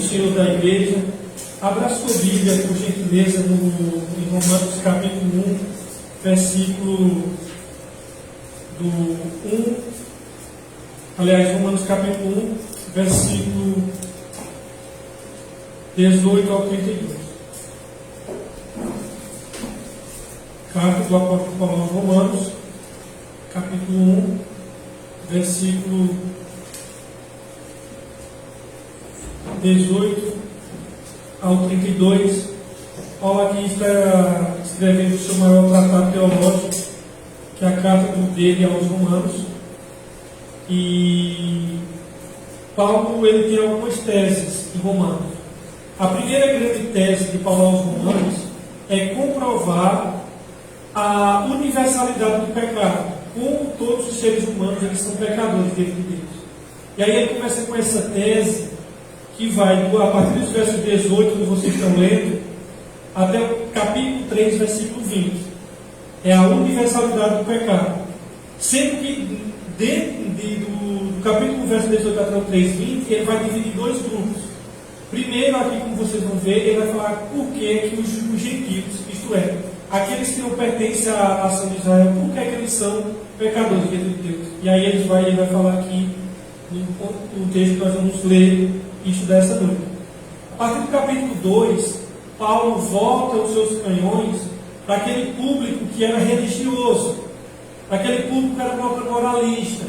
Senhor da igreja. Abra a sua Bíblia, por gentileza, em Romanos capítulo 1, versículo do 1. Aliás, Romanos capítulo 1, versículo 18 ao 32. Carta do apóstolo Paulo aos Romanos, capítulo 1, versículo 18 ao 32. Paulo aqui está escrevendo o seu maior tratado teológico, que é a carta dele aos Romanos. E Paulo ele tem algumas teses em Romanos. A primeira grande tese de Paulo aos Romanos é comprovar a universalidade do pecado, como todos os seres humanos eles são pecadores diante de Deus. E aí ele começa com essa tese que vai a partir dos versos 18, que vocês estão lendo, até o capítulo 3, versículo 20. É a universalidade do pecado. Sendo que dentro do capítulo verso 18 até o 3, 20, ele vai dividir em dois grupos. Primeiro, aqui como vocês vão ver, ele vai falar por que os gentios, isto é, aqueles que não pertencem à nação de Israel, por que eles são pecadores diante de Deus. E aí ele vai falar aqui no texto que nós vamos ler e estudar essa noite. A partir do capítulo 2, Paulo volta os seus canhões para aquele público que era religioso, para aquele público que era moralista.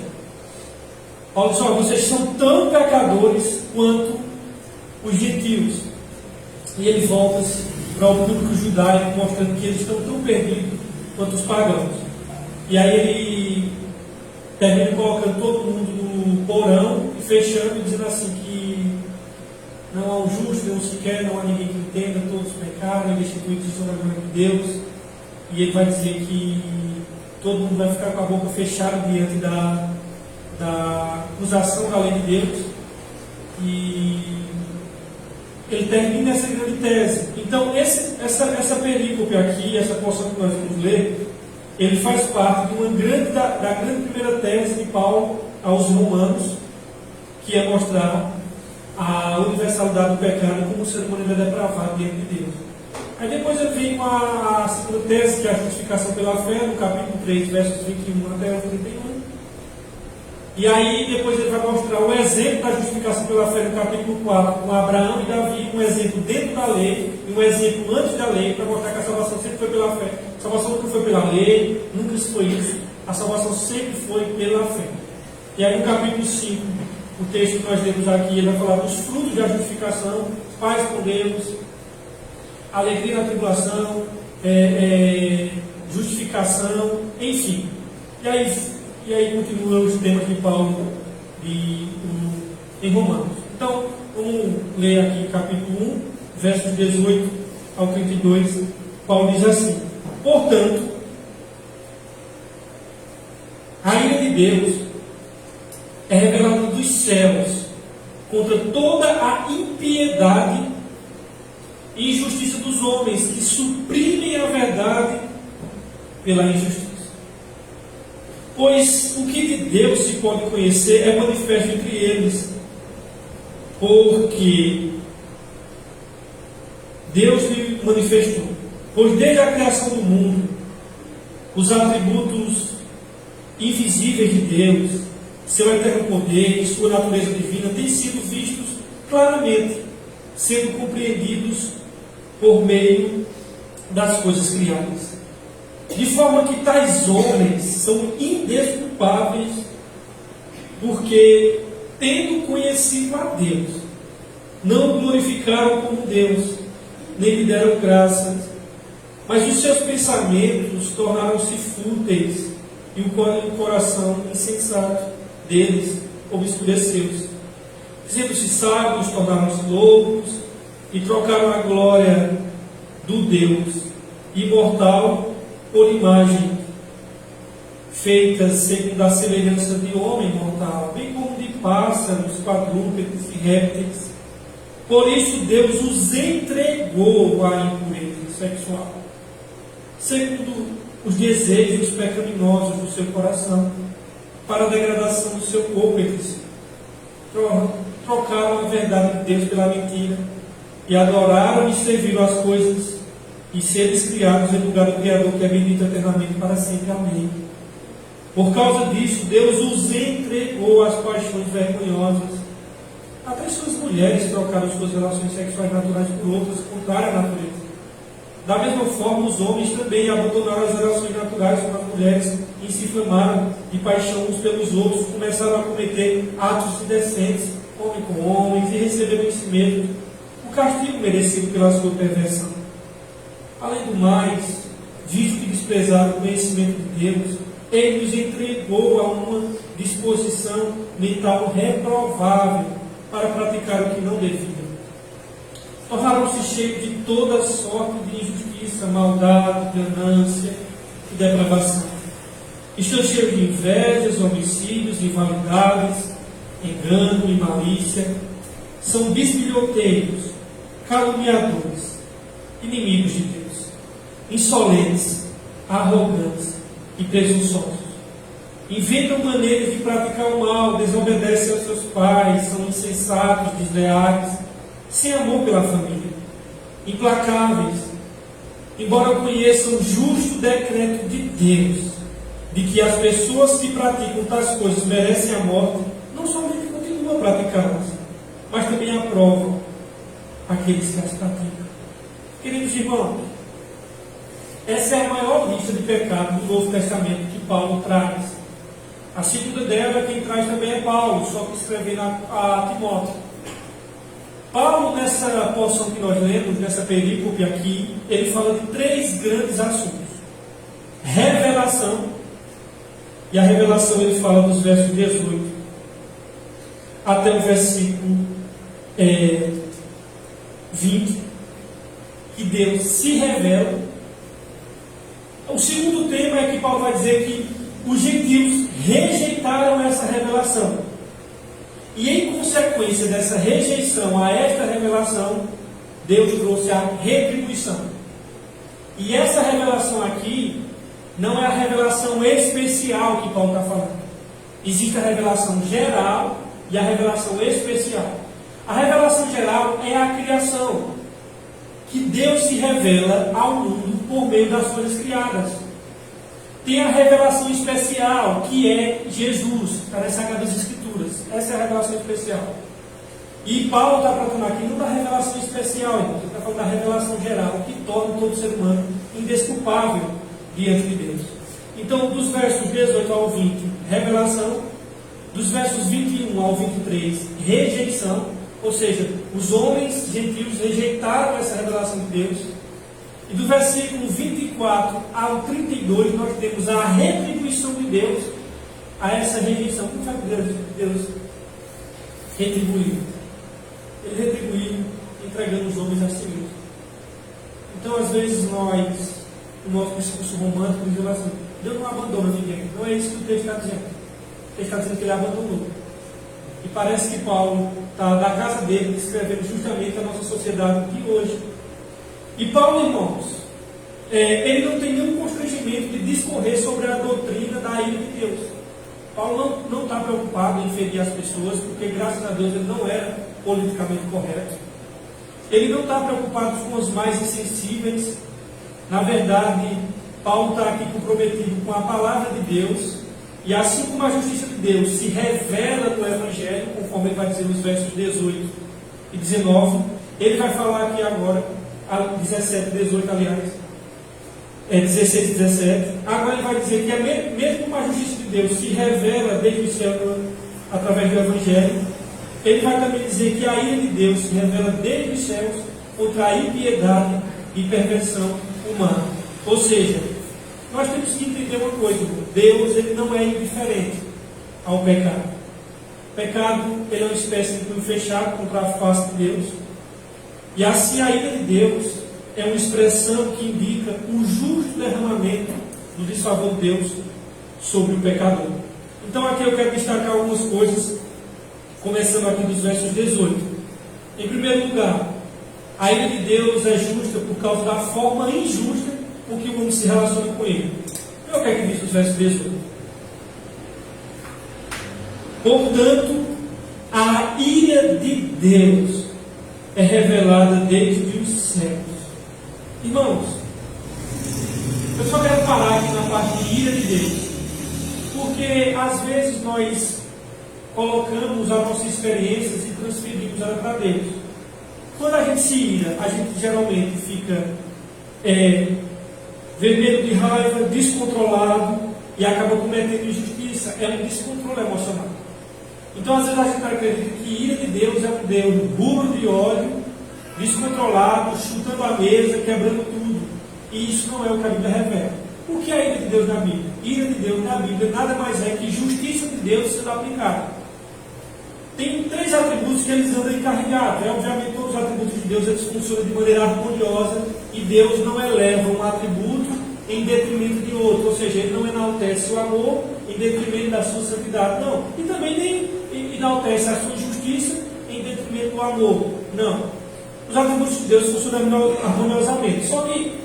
Paulo diz: vocês são tão pecadores quanto os gentios. E ele volta para o público judaico, mostrando que eles estão tão perdidos quanto os pagãos. E aí ele termina colocando todo mundo no porão e fechando, dizendo assim que não há um justo, não sequer, não há ninguém que entenda, todos pecaram, ele institui sobre a glória de Deus. E ele vai dizer que todo mundo vai ficar com a boca fechada diante da acusação da lei de Deus. E ele termina essa grande tese. Então, essa perícope aqui, essa porção que nós vamos ler, ele faz parte de da grande primeira tese de Paulo aos Romanos, que é mostrar a universalidade do pecado como o ser humano é depravado diante de Deus. Aí depois ele vem com a segunda tese, que é a justificação pela fé, no capítulo 3, versos 21 até 31. E aí depois ele vai mostrar o exemplo da justificação pela fé no capítulo 4, com Abraão e Davi, um exemplo dentro da lei e um exemplo antes da lei, para mostrar que a salvação sempre foi pela fé. A salvação nunca foi pela lei, nunca foi isso. A salvação sempre foi pela fé. E aí no capítulo 5, o texto que nós lemos aqui, ele vai falar dos frutos da justificação, paz com Deus, alegria na tribulação, justificação, enfim. E aí continuam os temas de Paulo em Romanos. Então, vamos ler aqui capítulo 1, versos 18 ao 32. Paulo diz assim: portanto, a ira de Deus é revelada dos céus contra toda a impiedade e injustiça dos homens que suprimem a verdade pela injustiça. Pois o que de Deus se pode conhecer é manifesto entre eles, porque Deus lhe manifestou. Pois desde a criação do mundo, os atributos invisíveis de Deus, seu eterno poder e sua natureza divina têm sido vistos claramente, sendo compreendidos por meio das coisas criadas. De forma que tais homens são indesculpáveis, porque, tendo conhecido a Deus, não o glorificaram como Deus, nem lhe deram graças, mas os seus pensamentos tornaram-se fúteis, e o coração insensato deles obscureceu-se. Dizendo-se sábios, tornaram-se loucos, e trocaram a glória do Deus imortal por imagem feitas segundo a semelhança de homem mortal, bem como de pássaros, quadrúpedes e répteis. Por isso Deus os entregou à impureza sexual, segundo os desejos pecaminosos do seu coração, para a degradação do seu corpo entre si. trocaram a verdade de Deus pela mentira e adoraram e serviram as coisas e seres criados em lugar do Criador, que é bendito eternamente para sempre. Amém. Por causa disso, Deus os entregou às paixões vergonhosas. Até suas mulheres trocaram suas relações sexuais naturais por outras contrárias à natureza. Da mesma forma, os homens também abandonaram as relações naturais com as mulheres e se inflamaram de paixão uns pelos outros, começaram a cometer atos indecentes, homem com homens, e receberam em si mesmos o castigo merecido pela sua perversão. Além do mais, visto que desprezaram o conhecimento de Deus, Ele nos entregou a uma disposição mental reprovável para praticar o que não deviam. Tornaram-se cheios de toda sorte de injustiça, maldade, ganância e depravação. Estão cheios de invejas, homicídios, rivalidades, engano e malícia. São bisbilhoteiros, caluniadores, inimigos de Deus, insolentes, arrogantes e presunçosos. Inventam maneiras de praticar o mal, desobedecem aos seus pais, são insensatos, desleais, sem amor pela família, implacáveis, embora conheçam o justo decreto de Deus, de que as pessoas que praticam tais coisas merecem a morte, não somente continuam a praticá-las, mas também aprovam aqueles que as praticam. Queridos irmãos, essa é a maior lista de pecados do Novo Testamento que Paulo traz. A segunda dela, quem traz também é Paulo, só que escrevendo a Timóteo. Paulo, nessa porção que nós lemos, nessa perícope aqui, ele fala de 3 grandes assuntos. Revelação, e a revelação ele fala dos versos 18 até o versículo 20, que Deus se revela. O segundo tema é que Paulo vai dizer que os gentios rejeitaram essa revelação. E em consequência dessa rejeição a esta revelação, Deus trouxe a retribuição. E essa revelação aqui não é a revelação especial que Paulo está falando. Existe a revelação geral e a revelação especial. A revelação geral é a criação, que Deus se revela ao mundo por meio das coisas criadas. Tem a revelação especial, que é Jesus, está nas Sagradas Escrituras. Essa é a revelação especial. E Paulo está tratando aqui não da revelação especial, ele está falando da revelação geral, que torna todo ser humano indesculpável diante de Deus. Então, dos versos 18 ao 20, revelação. Dos versos 21 ao 23, rejeição. Ou seja, os homens gentios rejeitaram essa revelação de Deus. E do versículo 24 ao 32, nós temos a retribuição de Deus a essa rejeição. Como foi que Deus retribuiu? Ele retribuiu entregando os homens a si mesmo. Então, às vezes, nós, no nosso discurso romântico, dizemos assim: Deus não abandona ninguém. Não é isso que o texto está dizendo. O texto está dizendo que ele abandonou. E parece que Paulo está da casa dele descrevendo justamente a nossa sociedade de hoje. E Paulo, irmãos, ele não tem nenhum constrangimento de discorrer sobre a doutrina da ira de Deus. Paulo não está preocupado em ferir as pessoas, porque graças a Deus ele não era politicamente correto. Ele não está preocupado com os mais insensíveis. Na verdade, Paulo está aqui comprometido com a palavra de Deus, e assim como a justiça de Deus se revela no Evangelho, conforme ele vai dizer nos versos 18 e 19, ele vai falar aqui agora, 17 e 18, aliás, 16 e 17. Agora ele vai dizer que mesmo como a justiça de Deus se revela desde o céu através do Evangelho, ele vai também dizer que a ira de Deus se revela desde os céus contra a impiedade e perversão humana. Ou seja, nós temos que entender uma coisa: Deus ele não é indiferente ao pecado. O pecado ele é uma espécie de punho fechado contra a face de Deus. E assim a ira de Deus é uma expressão que indica o justo derramamento do desfavor de Deus sobre o pecador. Então aqui eu quero destacar algumas coisas, começando aqui dos versos 18. Em primeiro lugar, a ira de Deus é justa por causa da forma injusta com que o mundo se relaciona com ele. Eu quero que diz os versos 18. Portanto, a ira ira de Deus é revelada desde os céus. Irmãos, eu só quero parar aqui na parte de ira de Deus, porque às vezes nós colocamos as nossas experiências e transferimos ela para Deus. Quando a gente se ira, a gente geralmente fica vermelho de raiva, descontrolado e acaba cometendo injustiça. É um descontrole emocional. Então, às vezes, a gente acredita que ira de Deus é um Deus rubro de ódio, descontrolado, chutando a mesa, quebrando tudo. E isso não é o que a Bíblia revela. O que é ira de Deus na Bíblia? Ira de Deus na Bíblia nada mais é que justiça de Deus sendo aplicada. Tem 3 atributos que eles andam encarregados. Obviamente, todos os atributos de Deus eles funcionam de maneira harmoniosa e Deus não eleva um atributo em detrimento de outro. Ou seja, Ele não enaltece o amor em detrimento da sua santidade. Não. E também nem enaltece a sua justiça em detrimento do amor. Não. Os atributos de Deus funcionam harmoniosamente. Só que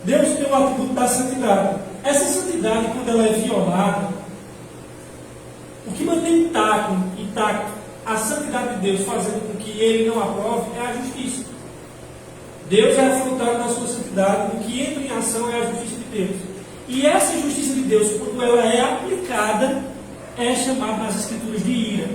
Deus tem o atributo da santidade. Essa santidade, quando ela é violada, o que mantém intacto a santidade de Deus, fazendo com que Ele não aprove, é a justiça. Deus é afrontado na sua santidade, o que entra em ação é a justiça de Deus. E essa justiça de Deus, quando ela é aplicada, é chamada nas Escrituras de ira.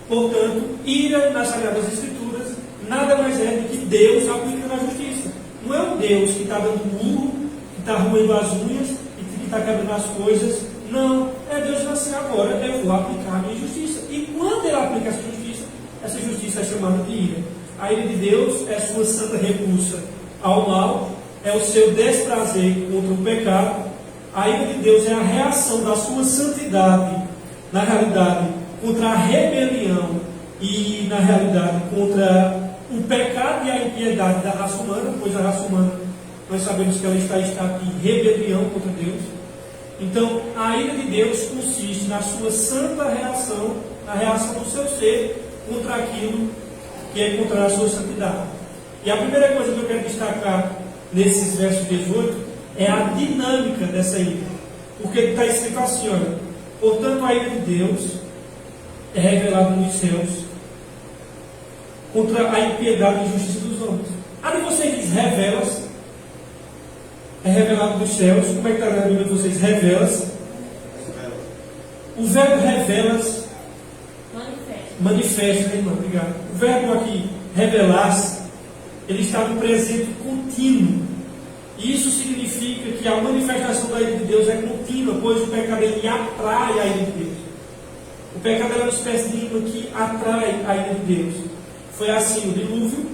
Portanto, ira nas Sagradas Escrituras nada mais é do que Deus aplicando a justiça. Não é um Deus que está dando murro, que está roendo as unhas e que está quebrando as coisas. Não, é Deus dizendo assim: agora eu vou aplicar a minha justiça. E quando Ele aplica essa justiça é chamada de ira. A ira de Deus é sua santa repulsa ao mal, é o seu desprazer contra o pecado. A ira de Deus é a reação da sua santidade, na realidade, contra a rebelião e, na realidade, contra o pecado e a impiedade da raça humana, pois a raça humana, nós sabemos que ela está em rebelião contra Deus. Então, a ira de Deus consiste na sua santa reação, na reação do seu ser contra aquilo que é contra a sua santidade. E a primeira coisa que eu quero destacar nesses versos 18 é a dinâmica dessa ira. Porque está escrito assim, olha: portanto, a ira de Deus é revelada nos céus contra a impiedade e injustiça dos homens. Ali você diz revela-se, é revelado dos céus. Como é que está na Bíblia de vocês? Revela-se. O verbo revela-se, manifesta, né, irmão? Obrigado. O verbo aqui, revelar-se, ele está no presente contínuo. E isso significa que a manifestação da ira de Deus é contínua, pois o pecado ele atrai a ira de Deus. O pecado é uma espécie de imã que atrai a ira de Deus. Foi assim no dilúvio,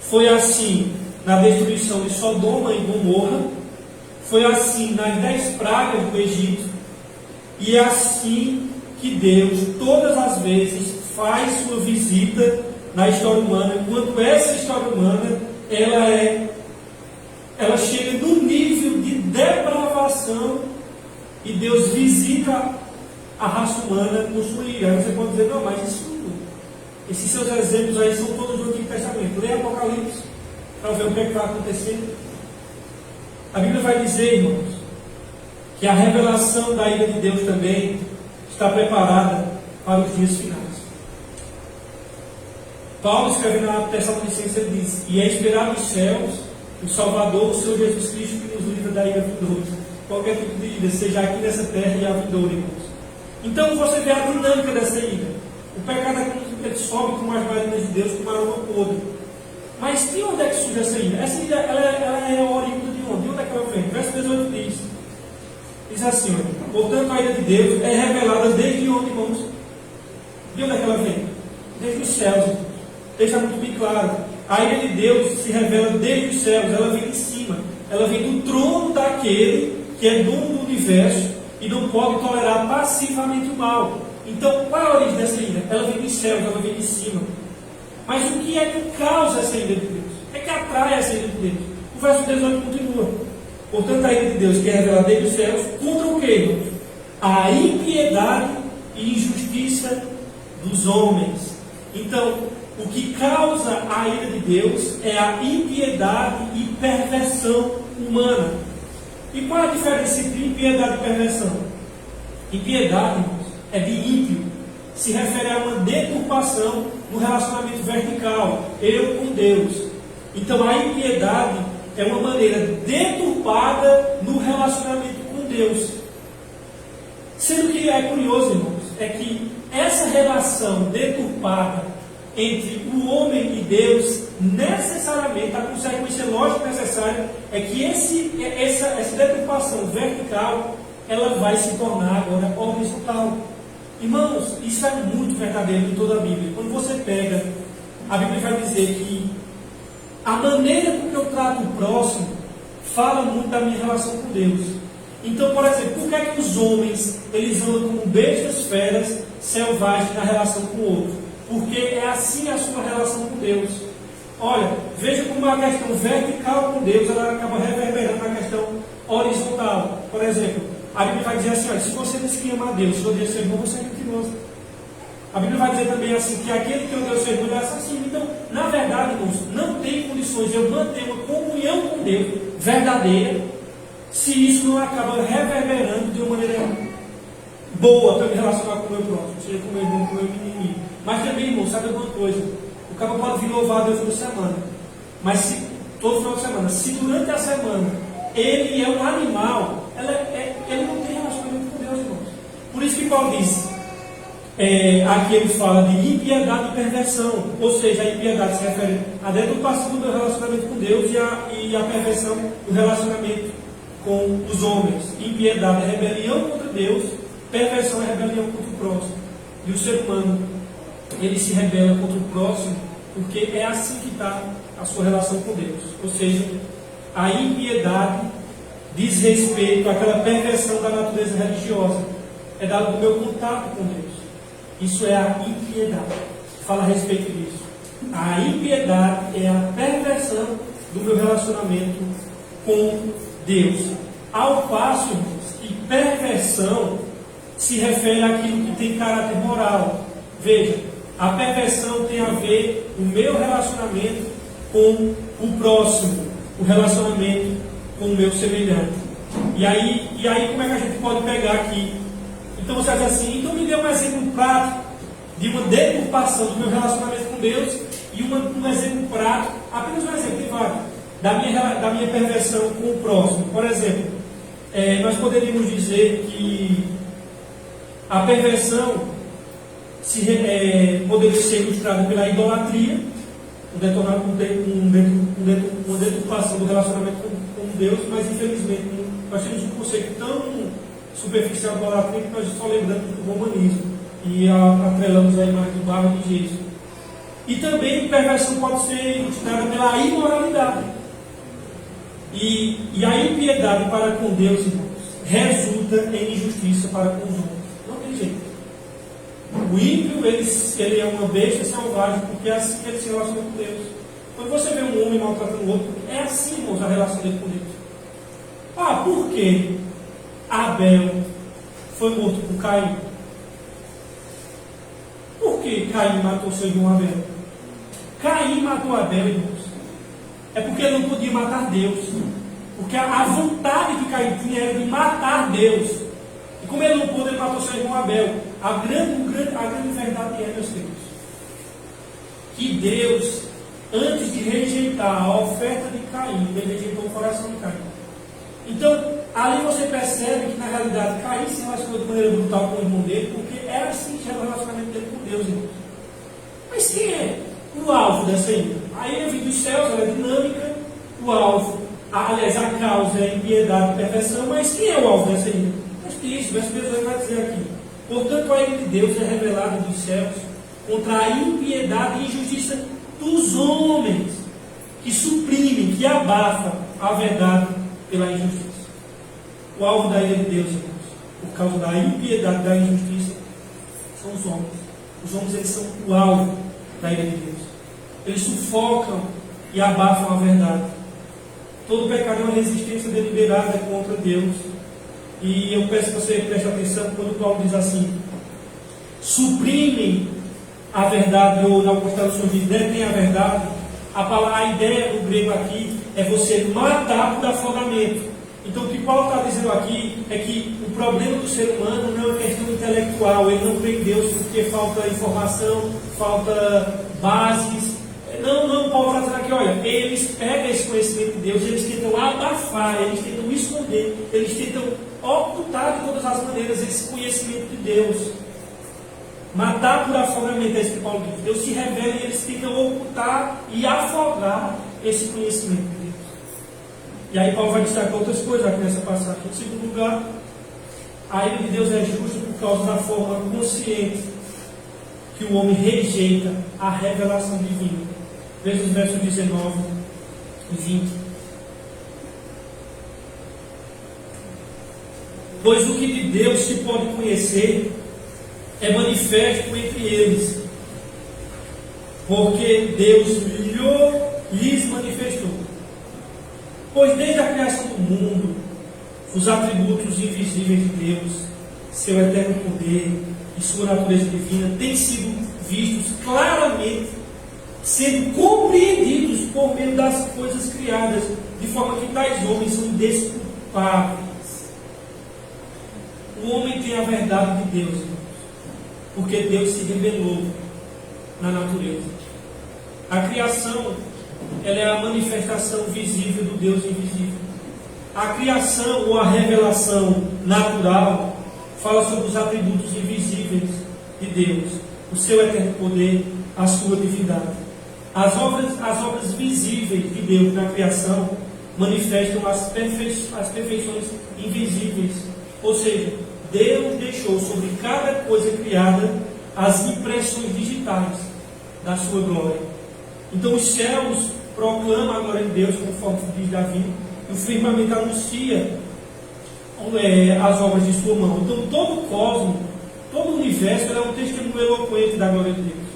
foi assim na destruição de Sodoma e Gomorra, foi assim nas 10 pragas do Egito, e é assim que Deus, todas as vezes, faz sua visita na história humana, quando essa história humana, ela chega no nível de depravação, e Deus visita a raça humana com sua ira. Aí você pode dizer: não, mas esses seus exemplos aí são todos do Antigo Testamento. Leia Apocalipse, para ver o que vai acontecer. A Bíblia vai dizer, irmãos, que a revelação da ira de Deus também está preparada para os dias finais. Paulo, escrevendo na Tessalonicenses, ele diz: e é esperado nos céus o Salvador, o Senhor Jesus Cristo, que nos livra da ira vindoura. Qualquer tipo de ira, seja aqui nessa terra e a vindoura, irmãos. Então você vê a dinâmica dessa ira. O pecado ele sobe com as marinas de Deus, com aroma podre. Mas de onde é que surge essa ira? Essa ira ela é oriunda de onde? De onde é que ela vem? Verso 18 diz assim: olha, portanto, a ira de Deus é revelada desde onde, irmãos? De onde é que ela vem? Desde os céus. Deixa muito bem claro. A ira de Deus se revela desde os céus. Ela vem de cima. Ela vem do trono daquele que é dono do universo e não pode tolerar passivamente o mal. Então, qual é a origem dessa ira? Ela vem dos céus, ela vem de cima. Mas o que é que causa essa ira de Deus? O que é que atrai essa ira de Deus? O verso 18 continua: portanto, a ira de Deus que é revelada desde os céus, contra o quê, irmãos? A impiedade e injustiça dos homens. Então, o que causa a ira de Deus é a impiedade e perversão humana. E qual é a diferença entre impiedade e perversão? Impiedade, irmãos, é de ímpio, se refere a uma deturpação no relacionamento vertical, eu com Deus. Então a impiedade é uma maneira deturpada no relacionamento com Deus. Sendo que é curioso, irmãos, é que essa relação deturpada entre o homem e Deus, necessariamente, a consequência lógica necessária é que essa deturpação vertical, ela vai se tornar agora horizontal. Irmãos, isso é muito verdadeiro em toda a Bíblia. Quando você pega, a Bíblia vai dizer que a maneira com que eu trato o próximo fala muito da minha relação com Deus. Então, por exemplo, por que é que os homens eles andam como bestas feras selvagens na relação com o outro? Porque é assim a sua relação com Deus. Olha, veja como a questão vertical com Deus ela acaba reverberando na questão horizontal. Por exemplo, a Bíblia vai dizer assim, olha, se você diz que ama a Deus, se odeia seu irmão, você é mentiroso. A Bíblia vai dizer também assim, que aquele que odeia seu irmão é assassino. Então, na verdade, irmãos, não tem condições de eu manter uma comunhão com Deus verdadeira, se isso não acaba reverberando de uma maneira boa para me relacionar com o meu próximo, seja com o meu irmão, com o meu inimigo. Mas também, irmão, sabe alguma coisa? O cara pode vir louvar a Deus toda semana, mas se, todo final de semana, se durante a semana ele é um animal, ele não tem relacionamento com Deus, irmãos. Por isso que Paulo diz, aqui ele fala de impiedade e perversão, ou seja, a impiedade se refere à deturpação do meu relacionamento com Deus e a perversão do relacionamento com os homens. Impiedade é rebelião contra Deus, perversão é rebelião contra o próximo. E o ser humano, ele se rebela contra o próximo, porque é assim que está a sua relação com Deus. Ou seja, a impiedade diz respeito àquela perversão da natureza religiosa. É dado do meu contato com Deus. Isso é a impiedade. Fala a respeito disso. A impiedade é a perversão do meu relacionamento com Deus. Ao passo, irmãos, que perversão se refere àquilo que tem caráter moral. Veja, a perversão tem a ver com o meu relacionamento com o próximo, o relacionamento com o meu semelhante. E aí como é que a gente pode pegar aqui? Então você diz assim, então me dê um exemplo prático de uma deturpação do meu relacionamento com Deus e um exemplo prático, apenas um exemplo, tem vários, da minha perversão com o próximo. Por exemplo, nós poderíamos dizer que a perversão poderia ser ilustrada pela idolatria, uma deturpação do relacionamento com Deus, mas infelizmente nós temos um conceito tão superficial de idolatria que nós só lembramos do romanismo e atrelamos a imagem do barro de Jesus. E também perversão pode ser ilustrada pela imoralidade. E a impiedade para com Deus, irmãos, resulta em injustiça para com os homens. Não tem jeito. O ímpio, ele é uma besta selvagem, porque é assim que ele se relaciona com Deus. Quando você vê um homem maltratando o outro, é assim, irmãos, a relação dele com Deus. Por que Abel foi morto por Caim? Por que Caim matou seu irmão Abel? Caim matou Abel, irmãos. É porque ele não podia matar Deus. Porque a vontade que Caim tinha era de matar Deus. E como ele não pôde, ele matou seu irmão Abel. A grande verdade é, meus queridos, que Deus, antes de rejeitar a oferta de Caim, ele rejeitou o coração de Caim. Então, ali você percebe que na realidade Caim se relacionou de maneira brutal com o irmão dele, porque era assim que era o relacionamento dele com Deus, irmãos. Mas quem é o alvo dessa ira? A ira vem dos céus, ela é dinâmica, o alvo, aliás, a causa é impiedade e perversão, mas quem é o alvo dessa ira? Mas isso, verso 18 vai dizer aqui. Portanto, a ira de Deus é revelada dos céus contra a impiedade e injustiça dos homens, que suprimem, que abafam a verdade pela injustiça. O alvo da ira de Deus, irmãos, por causa da impiedade e da injustiça, são os homens. Os homens, eles são o alvo da ira de Deus. Eles sufocam e abafam a verdade. Todo pecado é uma resistência deliberada contra Deus. E eu peço que você preste atenção quando Paulo diz assim: suprimem a verdade, ou na constelação diz detém a verdade. A ideia do grego aqui é você matar por afundamento. Então o que Paulo está dizendo aqui é que o problema do ser humano não é uma questão intelectual, ele não crê em Deus porque falta informação, falta bases. Não, Paulo está dizendo aqui, olha, eles pegam esse conhecimento de Deus, eles tentam abafar, eles tentam esconder, eles tentam ocultar de todas as maneiras esse conhecimento de Deus. Matar por afogamento, é isso que Paulo diz. Deus se revela e eles tentam ocultar e afogar esse conhecimento de Deus. E aí Paulo vai destacar outras coisas aqui nessa passagem. Em segundo lugar, a ira de Deus é justa por causa da forma consciente que o homem rejeita a revelação divina. Veja os versos 19 e 20. Pois o que de Deus se pode conhecer é manifesto entre eles, porque Deus lhes manifestou. Pois desde a criação do mundo, os atributos invisíveis de Deus, seu eterno poder e sua natureza divina têm sido vistos claramente, sendo compreendidos por meio das coisas criadas, de forma que tais homens são indesculpáveis. O homem tem a verdade de Deus, irmãos, porque Deus se revelou na natureza. A criação, ela é a manifestação visível do Deus invisível. A criação ou a revelação natural fala sobre os atributos invisíveis de Deus, o seu eterno poder, a sua divindade. As obras visíveis de Deus na criação manifestam as perfeições invisíveis. Ou seja, Deus deixou sobre cada coisa criada as impressões digitais da sua glória. Então os céus proclamam a glória de Deus, conforme diz Davi, e o firmamento anuncia as obras de sua mão. Então todo o cosmos, todo o universo é um testemunho eloquente da glória de Deus.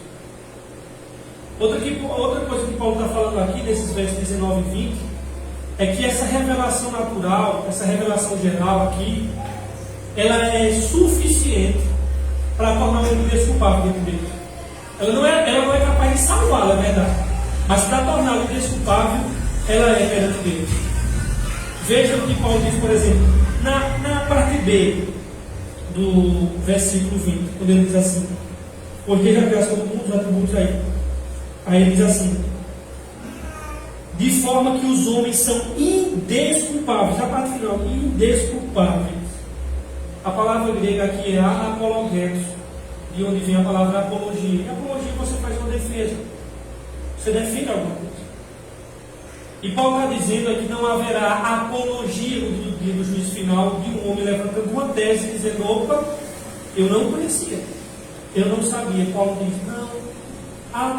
Outra coisa que Paulo está falando aqui, nesses versos 19 e 20, é que essa revelação natural, essa revelação geral aqui, ela é suficiente para tornar o homem desculpável dentro dele. Ela não é capaz de salvá-lo, é verdade. Mas para torná-lo desculpável, ela é perante Deus. Veja o que Paulo diz, por exemplo, na parte B do versículo 20, quando ele diz assim: pois desde a criação do mundo, os atributos aí ele diz assim: de forma que os homens são indesculpáveis. A parte final, indesculpáveis. A palavra grega aqui é apologetos, de onde vem a palavra apologia. E apologia você faz uma defesa, você defende alguma coisa. E Paulo está dizendo que não haverá apologia no dia do juízo final de um homem levantando uma tese e dizendo: opa, eu não conhecia, eu não sabia. Paulo diz: não,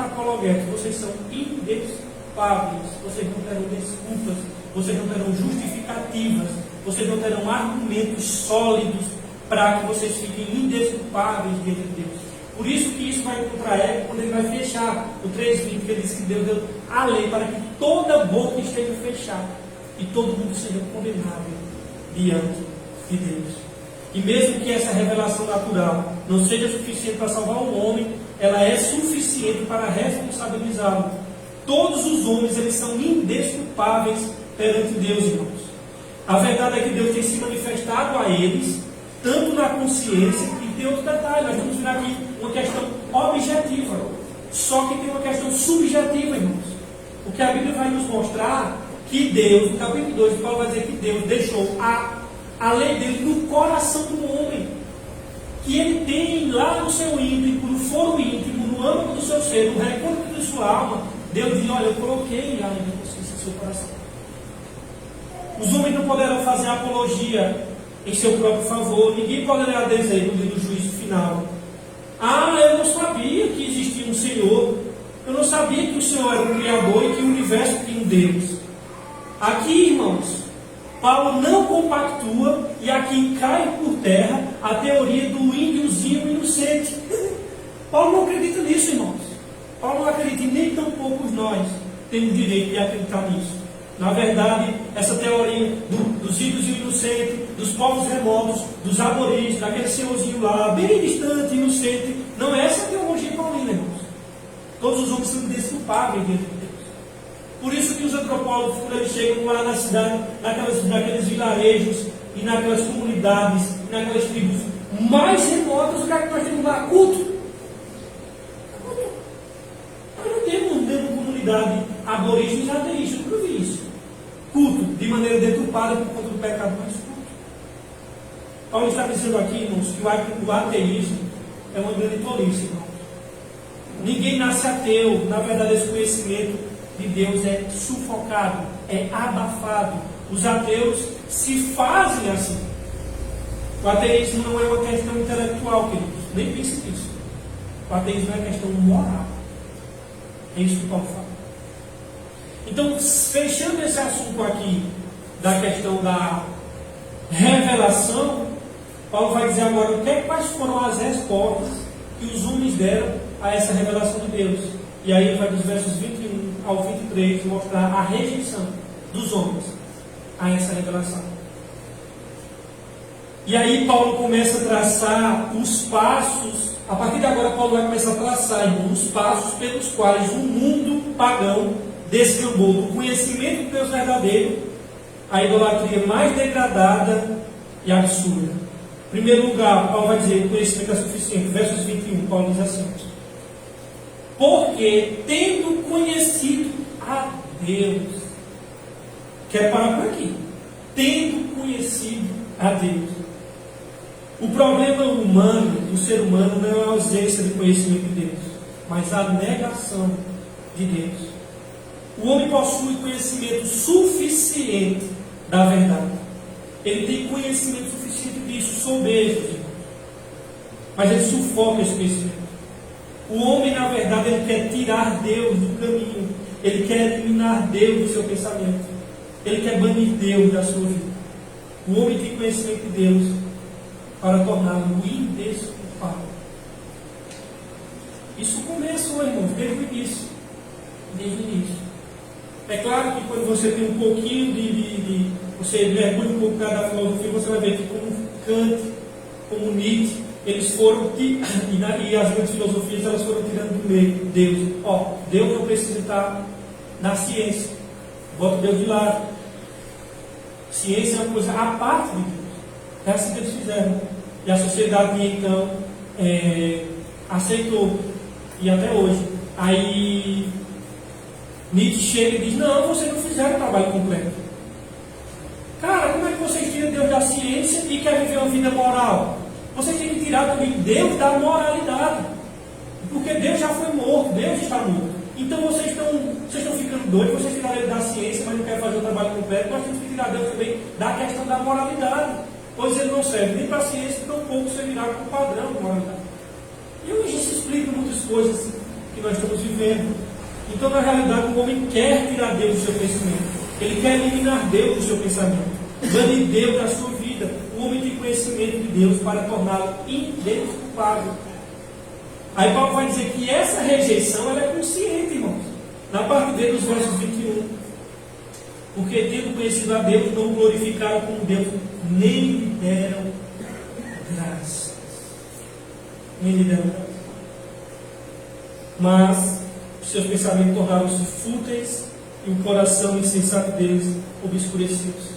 apologetos, vocês são indesculpáveis, vocês não terão desculpas, vocês não terão justificativas, vocês não terão argumentos sólidos para que vocês fiquem indesculpáveis diante de Deus. Por isso que isso vai encontrar eco quando ele vai fechar o 3:20, que ele diz que Deus deu a lei para que toda boca esteja fechada e todo mundo seja condenado diante de Deus. E mesmo que essa revelação natural não seja suficiente para salvar o homem, ela é suficiente para responsabilizá-lo. Todos os homens, eles são indesculpáveis perante Deus, irmãos. A verdade é que Deus tem se manifestado a eles, tanto na consciência, e tem outro detalhe, nós vamos ver aqui uma questão objetiva, só que tem uma questão subjetiva, irmãos. O que a Bíblia vai nos mostrar, que Deus, no capítulo 2, Paulo vai dizer que Deus deixou a lei dele no coração do homem, que ele tem lá no seu íntimo, no foro íntimo, no âmago do seu ser, no recôndito de sua alma. Deus diz: olha, eu coloquei a lei da consciência no seu coração. Os homens não poderão fazer apologia em seu próprio favor. Ninguém poderá dizer no dia do juízo final: ah, eu não sabia que existia um Senhor, eu não sabia que o Senhor era um Criador e que o universo tinha um Deus. Aqui, irmãos, Paulo não compactua, e aqui cai por terra a teoria do índiozinho inocente. Paulo não acredita nisso, irmãos. Paulo não acredita, e nem tampouco nós temos direito de acreditar nisso. Na verdade, essa teoria dos índios inocentes, dos povos remotos, dos aborígenes, daquele senhorzinho lá, bem distante, inocente, não é essa a teologia paulina, irmãos. Todos os homens são indesculpáveis diante de Deus. Por isso que os antropólogos, quando eles chegam lá na cidade, naqueles vilarejos e naquelas comunidades, naquelas tribos mais remotas, o que é que nós temos lá? Culto. Nós não temos dentro da comunidade aborígenes ateístas, eu nunca vi isso. Culto, de maneira deturpada por conta do pecado, mas culto. Paulo está dizendo aqui, irmãos, que o ateísmo é uma grande tolice, irmãos. Ninguém nasce ateu. Na verdade, esse conhecimento de Deus é sufocado, é abafado. Os ateus se fazem assim. O ateísmo não é uma questão intelectual, queridos. Nem pense nisso. O ateísmo é questão moral. É isso que Paulo fala. Então, fechando esse assunto aqui da questão da revelação, Paulo vai dizer agora quais foram as respostas que os homens deram a essa revelação de Deus. E aí ele vai dos versos 21 ao 23 mostrar a rejeição dos homens a essa revelação. E aí Paulo começa a traçar os passos. A partir de agora Paulo vai começar a traçar, irmão, os passos pelos quais o mundo pagão descambou do conhecimento de Deus verdadeiro à idolatria mais degradada e absurda. Em primeiro lugar, Paulo vai dizer: o conhecimento é suficiente. Versos 21, Paulo diz assim: porque tendo conhecido a Deus, quer parar por aqui, tendo conhecido a Deus. O problema humano, do ser humano, não é a ausência de conhecimento de Deus, mas a negação de Deus. O homem possui conhecimento suficiente da verdade. Ele tem conhecimento suficiente disso, sobejos, mas ele sufoca esse conhecimento. O homem, na verdade, ele quer tirar Deus do caminho. Ele quer eliminar Deus do seu pensamento. Ele quer banir Deus da sua vida. O homem tem conhecimento de Deus para torná-lo indesculpável. Isso começou, irmãos, desde o início. Desde o início. É claro que quando você tem um pouquinho você mergulha um pouco da filosofia, você vai ver que como Kant, como Nietzsche, eles foram, e as grandes filosofias, elas foram tirando do meio Deus. Deus não precisa estar na ciência. Bota Deus de lado. Ciência é uma coisa à parte de Deus. É assim que eles fizeram. E a sociedade, então, aceitou. E até hoje. Aí Nietzsche chega e diz: não, vocês não fizeram o trabalho completo. Cara, como é que vocês tiram Deus da ciência e querem viver uma vida moral? Vocês têm que tirar também Deus da moralidade. Porque Deus já foi morto, Deus está morto. Então vocês estão ficando doidos, vocês tiraram ele da ciência, mas não querem fazer o trabalho completo. Nós temos que tirar Deus também da questão da moralidade. Pois ele não serve nem para a ciência, tampouco servirá como padrão de moralidade. E hoje isso explica muitas coisas que nós estamos vivendo. Então, na realidade, o homem quer tirar Deus do seu pensamento. Ele quer eliminar Deus do seu pensamento. Banir Deus da sua vida. O homem tem conhecimento de Deus para torná-lo indesculpável. Aí Paulo vai dizer que essa rejeição ela é consciente, irmãos. Na parte B dos versos 21. Porque tendo conhecido a Deus, não o glorificaram como Deus, nem lhe deram graças. Nem lhe deram graças. Mas seus pensamentos tornaram-se fúteis e o coração insensato deles obscurecidos.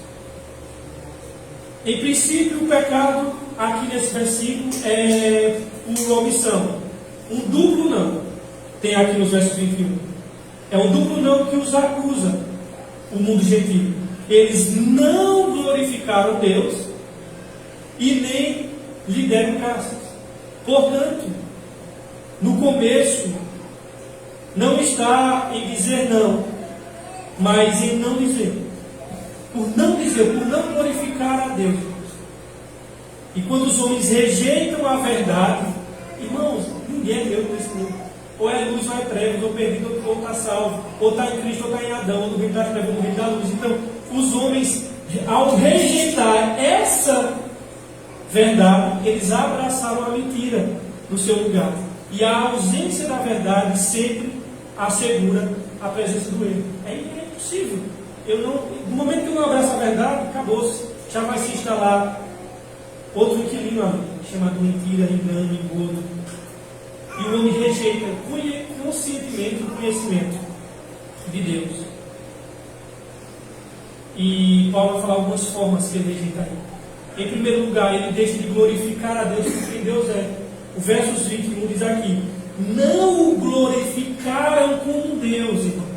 Em princípio, o pecado aqui nesse versículo é uma omissão. Um duplo não. Tem aqui nos versos 21. É um duplo não que os acusa, o mundo gentil. Eles não glorificaram Deus e nem lhe deram graças. Portanto, no começo, não está em dizer não, mas em não dizer. Por não dizer, por não glorificar a Deus. E quando os homens rejeitam a verdade, irmãos, ninguém é Deus nesse mundo. Ou é luz, ou é trevas, ou perdido, ou está salvo, ou está em Cristo, ou está em Adão, ou no reino das trevas, ou no reino da luz. Então, os homens, ao rejeitar essa verdade, eles abraçaram a mentira no seu lugar. E a ausência da verdade sempre assegura a presença do erro. É impossível. No momento que eu não abraço a verdade, acabou-se. Já vai se instalar outro inquilino ali, chamado mentira, engano, engodo. E o homem rejeita conscientemente o conhecimento de Deus. E Paulo vai falar algumas formas que ele rejeita aí. Em primeiro lugar, ele deixa de glorificar a Deus por quem Deus é. O verso 21 diz aqui: não o glorificaram como Deus, irmãos.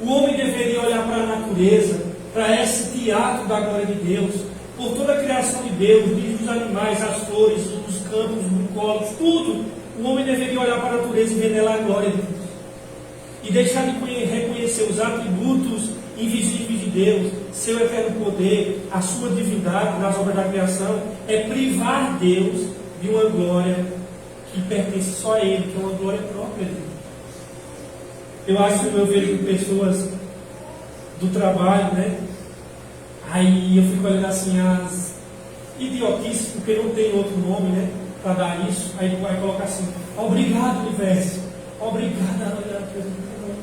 O homem deveria olhar para a natureza, para esse teatro da glória de Deus, por toda a criação de Deus, desde os animais, as flores, os campos, os bucólicos, tudo. O homem deveria olhar para a natureza e ver nela a glória de Deus. E deixar de reconhecer os atributos invisíveis de Deus, seu eterno poder, a sua divindade nas obras da criação, é privar Deus de uma glória que pertence só a Ele, que é uma glória própria de Deus. Eu acho que eu vejo pessoas do trabalho, né? Aí eu fico olhando assim as idiotices, porque não tem outro nome, né? Para dar isso. Aí vai colocar assim: obrigado, universo. Obrigado,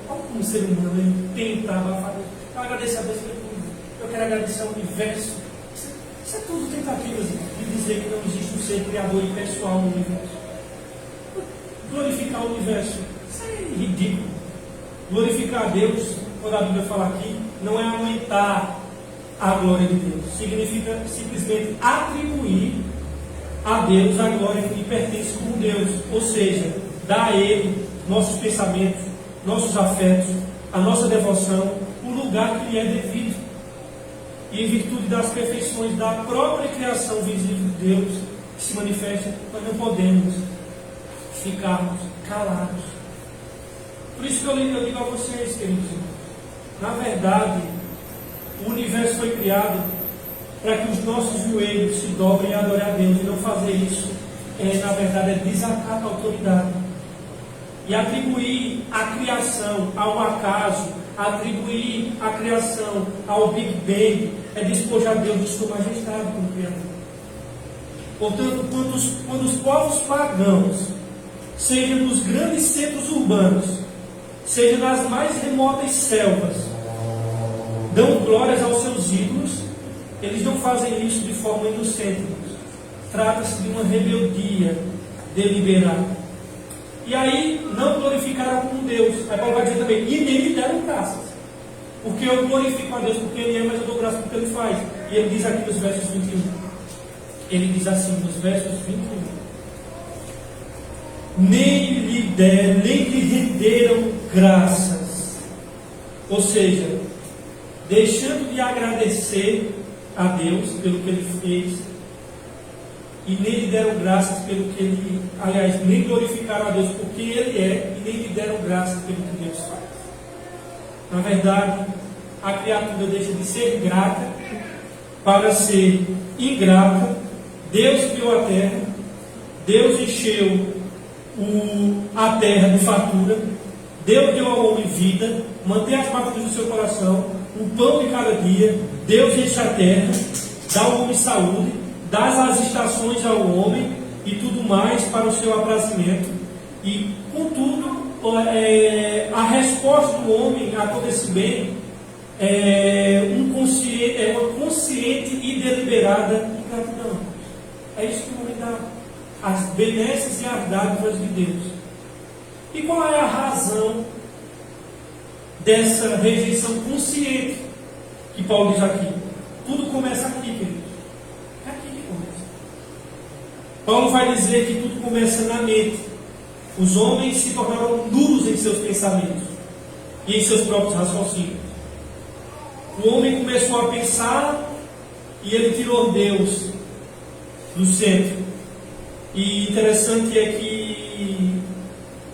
como ser humano, ele tenta abafar. Eu agradeço a Deus por tudo. Eu quero agradecer ao universo. Isso é tudo tentativas de dizer que não existe um ser criador e pessoal no universo. Glorificar o universo, isso é ridículo. Glorificar a Deus, quando a Bíblia fala aqui, não é aumentar a glória de Deus. Significa simplesmente atribuir a Deus a glória que lhe pertence como Deus. Ou seja, dar a Ele nossos pensamentos, nossos afetos, a nossa devoção, o lugar que lhe é devido. E em virtude das perfeições da própria criação visível de Deus, que se manifesta, nós não podemos ficarmos calados. Por isso que eu digo a vocês, queridos irmãos, na verdade, o universo foi criado para que os nossos joelhos se dobrem e adorem a Deus, e não fazer isso, na verdade, é desacato à autoridade. E atribuir a criação ao acaso, atribuir a criação ao Big Bang, é despojar Deus de sua majestade como Criador. Portanto, quando os povos pagãos, seja nos grandes centros urbanos, seja nas mais remotas selvas, dão glórias aos seus ídolos, eles não fazem isso de forma inocente. Trata-se de uma rebeldia deliberada. E aí, não glorificaram como Deus. Aí Paulo vai dizer também: e nem lhe deram graças. Porque eu glorifico a Deus porque Ele é, mas eu dou graças porque Ele faz. E ele diz aqui nos versos 21. Ele diz assim nos versos 21. Nem lhe renderam graças. Ou seja, deixando de agradecer a Deus pelo que Ele fez, e nem lhe deram graças pelo que Ele, aliás, nem glorificaram a Deus porque Ele é, e nem lhe deram graças pelo que Deus faz. Na verdade, a criatura deixa de ser grata para ser ingrata. Deus criou a terra, Deus encheu a terra de fartura, Deus deu ao homem vida, mantém as patas do seu coração, o pão de cada dia. Deus enche a terra, dá ao homem saúde, dá as estações ao homem e tudo mais para o seu aprazimento. E, contudo, a resposta do homem a todo esse bem é uma consciente e deliberada ingratidão. É isso que o homem dá: as benesses e as dádivas de Deus. E qual é a razão dessa rejeição consciente que Paulo diz aqui? Tudo começa aqui, queridos. É aqui que começa. Paulo vai dizer que tudo começa na mente. Os homens se tornaram nulos em seus pensamentos e em seus próprios raciocínios. O homem começou a pensar e ele tirou Deus do centro. E interessante é que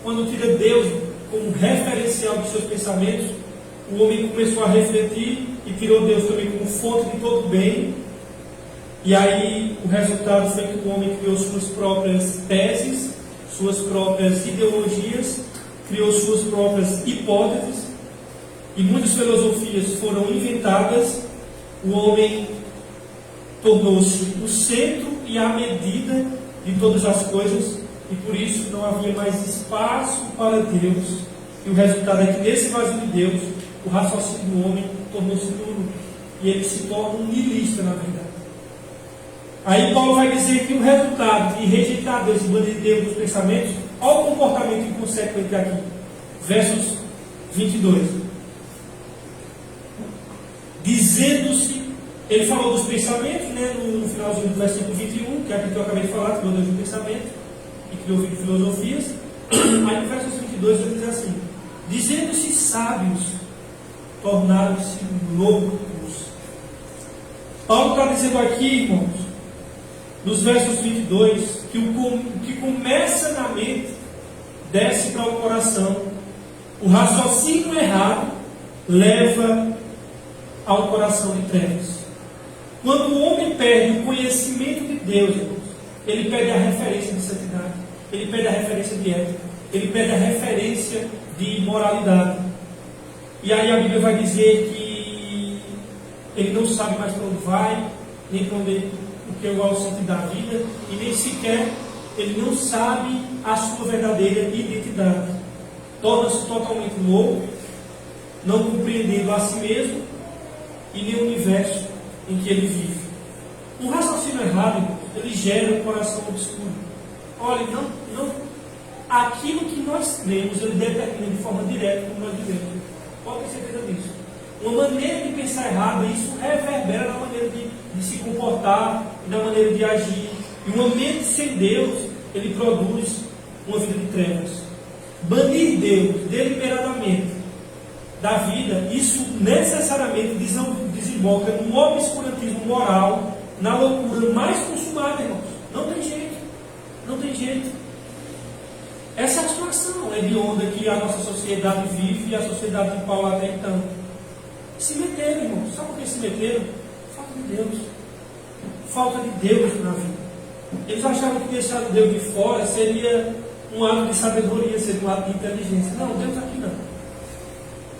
quando tira Deus como referencial dos seus pensamentos, o homem começou a refletir e tirou Deus também como fonte de todo bem. E aí o resultado foi que o homem criou suas próprias teses, suas próprias ideologias, criou suas próprias hipóteses, e muitas filosofias foram inventadas. O homem tornou-se o centro e a medida de todas as coisas, e por isso não havia mais espaço para Deus. E o resultado é que nesse vazio de Deus, o raciocínio do homem tornou-se nulo, e ele se torna um niilista, na verdade. Aí Paulo vai dizer que o resultado de rejeitar Deus e banir Deus dos pensamentos, olha o comportamento inconsequente aqui. Versos 22. dizendo-se, ele falou dos pensamentos, né, no finalzinho do versículo 21, que é aquilo que eu acabei de falar, criou Deus de pensamento, e criou filosofias. Aí no verso 22 ele diz assim: dizendo-se sábios, tornaram-se loucos. Paulo está dizendo aqui, irmãos, nos versos 22, que o que começa na mente desce para o coração. O raciocínio errado leva ao coração de trevas. Quando o homem perde o conhecimento de Deus, irmãos, ele perde a referência de santidade, ele perde a referência de ética, ele perde a referência de moralidade. E aí a Bíblia vai dizer que ele não sabe mais para onde vai, nem para onde, o que é o sentido da vida, e nem sequer ele não sabe a sua verdadeira identidade. Torna-se totalmente louco, não compreendendo a si mesmo e nem o universo em que ele vive. Um raciocínio errado, ele gera um coração obscuro. Olha, aquilo que nós cremos, ele determina de forma direta como nós vivemos. Pode ter certeza disso. Uma maneira de pensar errada, isso reverbera na maneira de se comportar e na maneira de agir. E uma mente sem Deus, ele produz uma vida de trevas. Banir Deus deliberadamente da vida, isso necessariamente desemboca num obscurantismo moral, na loucura mais consumada, irmãos. Não tem jeito. Não tem jeito. Essa é a situação hedionda que a nossa sociedade vive e a sociedade de Paulo até então. Se meteram, irmãos. Sabe por que se meteram? Falta de Deus. Falta de Deus na vida. Eles achavam que deixar Deus de fora seria um ato de sabedoria, seria um ato de inteligência. Não, Deus aqui não.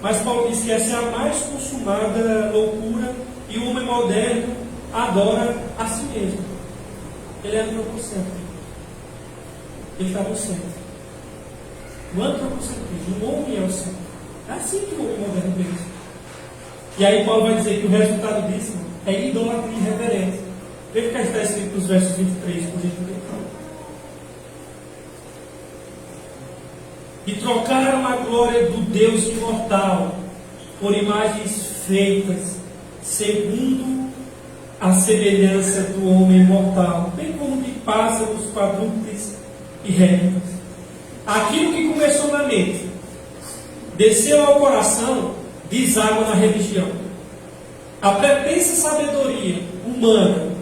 Mas Paulo diz que essa é a mais consumada loucura, e o homem moderno adora a si mesmo. Ele é antropocêntrico. Ele está no centro. O antropocentrismo, o homem é o centro. É assim que o homem moderno pensa. E aí Paulo vai dizer que o resultado disso é idolatria irreverente. Veja o que está escrito nos versos 23, por gentileza. E trocaram a glória do Deus imortal por imagens feitas segundo a semelhança do homem mortal, bem como de pássaros, quadrúpedes e répteis. Aquilo que começou na mente, desceu ao coração, deságua na religião. A pretensa sabedoria humana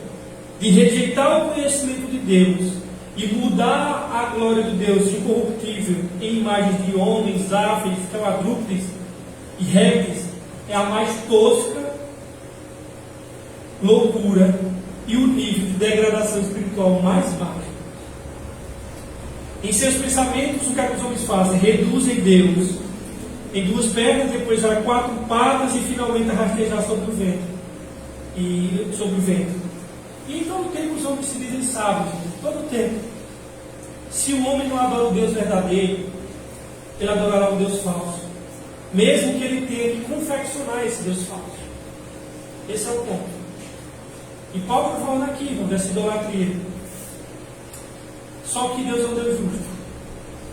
de rejeitar o conhecimento de Deus e mudar a glória de Deus incorruptível em imagens de homens, aves, quadrúpedes e répteis é a mais tosca loucura e o nível de degradação espiritual mais baixo. Em seus pensamentos, o que os homens fazem? Reduzem Deus em duas pernas, depois a quatro patas e finalmente a rastejar sobre o vento. E em todo tempo os homens se dizem sábios, todo tempo. Se o homem não adora o Deus verdadeiro, ele adorará o Deus falso, mesmo que ele tenha que confeccionar esse Deus falso. Esse é o ponto. E Paulo está falando aqui, irmão, dessa idolatria. Só que Deus é um Deus justo.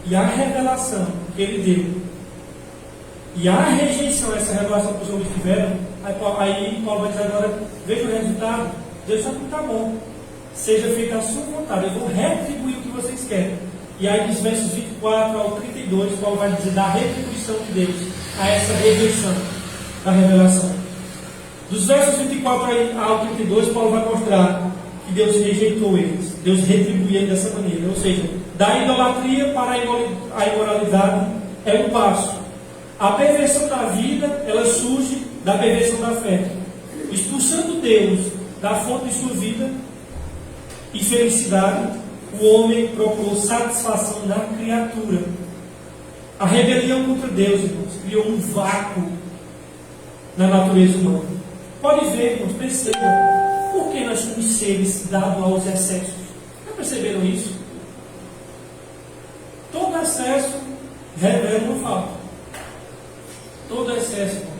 E a revelação que Ele deu, e a rejeição a essa revelação que os homens tiveram, aí Paulo vai dizer agora, veja o resultado. Deus sabe que está bom. Seja feita a sua vontade. Eu vou retribuir o que vocês querem. E aí dos versos 24 ao 32, Paulo vai dizer da retribuição de Deus a essa rejeição da revelação. Dos versos 24 ao 32, Paulo vai mostrar que Deus rejeitou eles. Deus retribuía dessa maneira. Ou seja, da idolatria para a imoralidade é um passo. A perversão da vida, ela surge da perversão da fé. Expulsando Deus da fonte de sua vida e felicidade, o homem procurou satisfação na criatura. A rebelião contra Deus, irmãos, criou um vácuo na natureza humana. Pode ver, irmãos, perceba, por que nós somos seres dados aos excessos? Já perceberam isso? Todo excesso revela uma falta. Todo excesso, irmãos,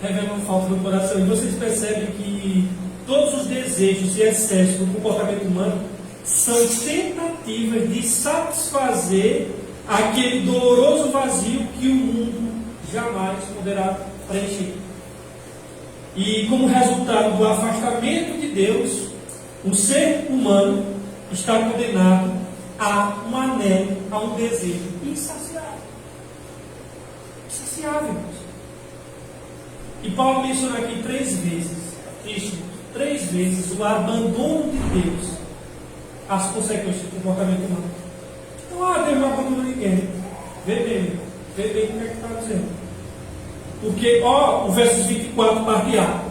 revela uma falta no coração. E vocês percebem que todos os desejos e excessos do comportamento humano são tentativas de satisfazer aquele doloroso vazio que o mundo jamais poderá preencher. E como resultado do afastamento de Deus, o ser humano está condenado a um anelo, a um desejo insaciável. Insaciável, irmãos. E Paulo menciona aqui 3 vezes, 3 vezes, o abandono de Deus, as consequências do comportamento humano. Então, Deus não abandona ninguém. Vê bem o que é que está dizendo. Porque, o versos 24, parte A.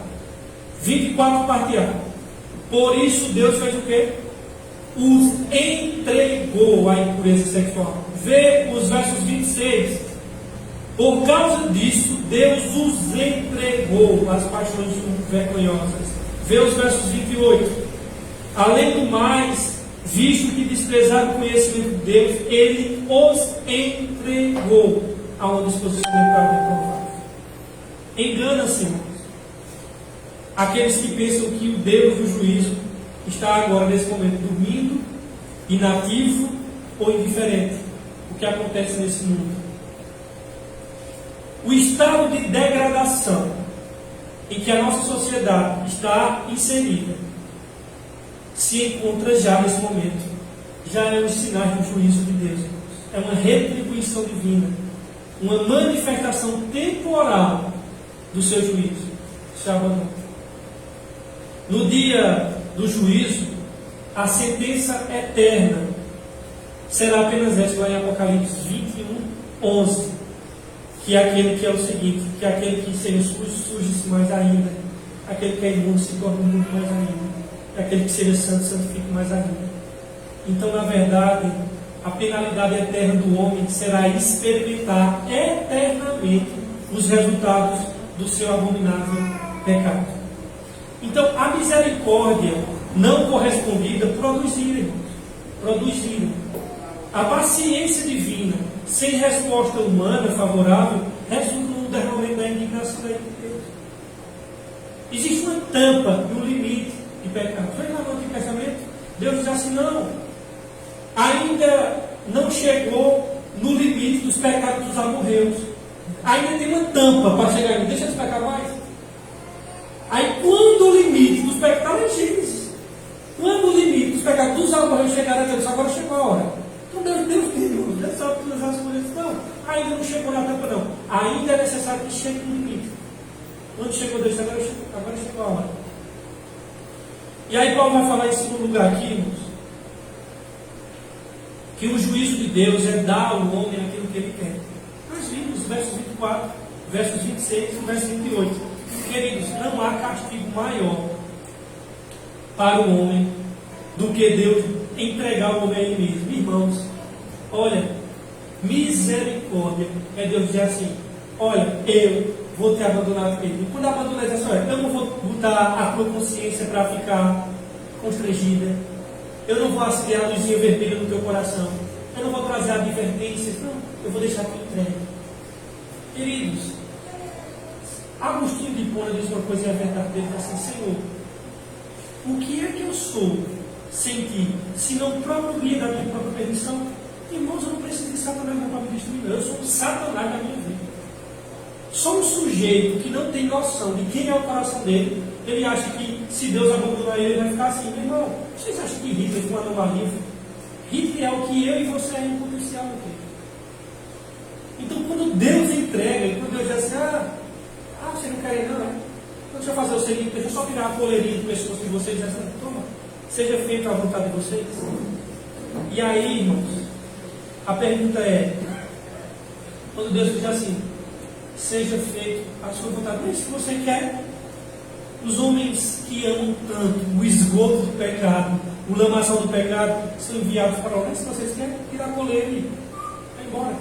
24, parte A. Por isso Deus fez o quê? Os entregou à impureza sexual. Vê os versos 26. Por causa disso, Deus os entregou às paixões vergonhosas. Vê os versos 28. Além do mais, visto que desprezaram o conhecimento de Deus, Ele os entregou a uma disposição mental reprovável. Engana-se, irmãos, aqueles que pensam que o Deus do juízo está agora, nesse momento, dormindo, inativo ou indiferente. O que acontece nesse mundo? O estado de degradação em que a nossa sociedade está inserida se encontra já nesse momento. Já é um sinal do juízo de Deus. É uma retribuição divina, uma manifestação temporal do seu juízo. Se abandonou. No dia do juízo, a sentença eterna será apenas essa, lá em Apocalipse 21, 11. Que é aquele que é o seguinte, que é aquele que seria sujo, suje-se mais ainda. Aquele que é imundo se torna muito mais ainda. Aquele que seja santo, santifique mais ainda. Então, na verdade, a penalidade eterna do homem será experimentar eternamente os resultados do seu abominável pecado. Então, a misericórdia não correspondida produz ira, irmãos. Produz ira. A paciência divina, sem resposta humana favorável, resulta no derramamento da indignação da ira de Deus. Existe uma tampa e um limite de pecado. Foi lá no Antigo Testamento, Deus diz assim: não, ainda não chegou no limite dos pecados dos amorreus. Ainda tem uma tampa para chegar ali, deixa eles pecar mais. Aí, quando o limite dos pecados legítimos, quando o limite dos pecados dos amorreus chegar a Deus, agora chegou a hora. Então Deus sabe todas as coisas. Não, ainda não chegou na tampa, não. Ainda é necessário que chegue no limite. Quando chegou Deus, agora chegou a hora. E aí Paulo vai falar em segundo lugar aqui, irmãos, que o juízo de Deus é dar ao homem aquilo que ele quer. Nós vimos versos 24, versos 26 e versos 28. Queridos, não há castigo maior para o homem do que Deus entregar o homem a ele mesmo. Irmãos, olha, misericórdia é Deus dizer assim: olha, eu vou te abandonar mesmo. Quando abandonar, diz assim: olha, eu não vou botar a tua consciência para ficar constrangida, eu não vou acender a luzinha vermelha no teu coração, eu não vou trazer advertências, não, eu vou deixar tu entregue. Queridos, Agostinho de Hipona diz uma coisa, e é verdade, ele diz assim: Senhor, o que é que eu sou sem ti, se não o próprio guia da minha própria perdição? Irmãos, eu não preciso de Satanás para me destruir, eu sou um Satanás da minha vida. Só um sujeito que não tem noção de quem é o coração dele, ele acha que se Deus abandonar ele, ele vai ficar assim. Meu irmão, vocês acham que Hitler foi uma anomalia? Hitler é o que eu e você é em potencial. Então, quando Deus entrega, quando Deus diz assim: vocês não querem não, né? Então, deixa eu fazer o seguinte, deixa eu só virar a coleirinha do pescoço de vocês e dizer assim: toma, seja feita a vontade de vocês. E aí, irmãos, a pergunta é, quando Deus diz assim: seja feita a sua vontade, mas se você quer, os homens que amam tanto o esgoto do pecado, o lamaçal do pecado, são enviados para lá. Se vocês querem, tirar a coleira e vai embora.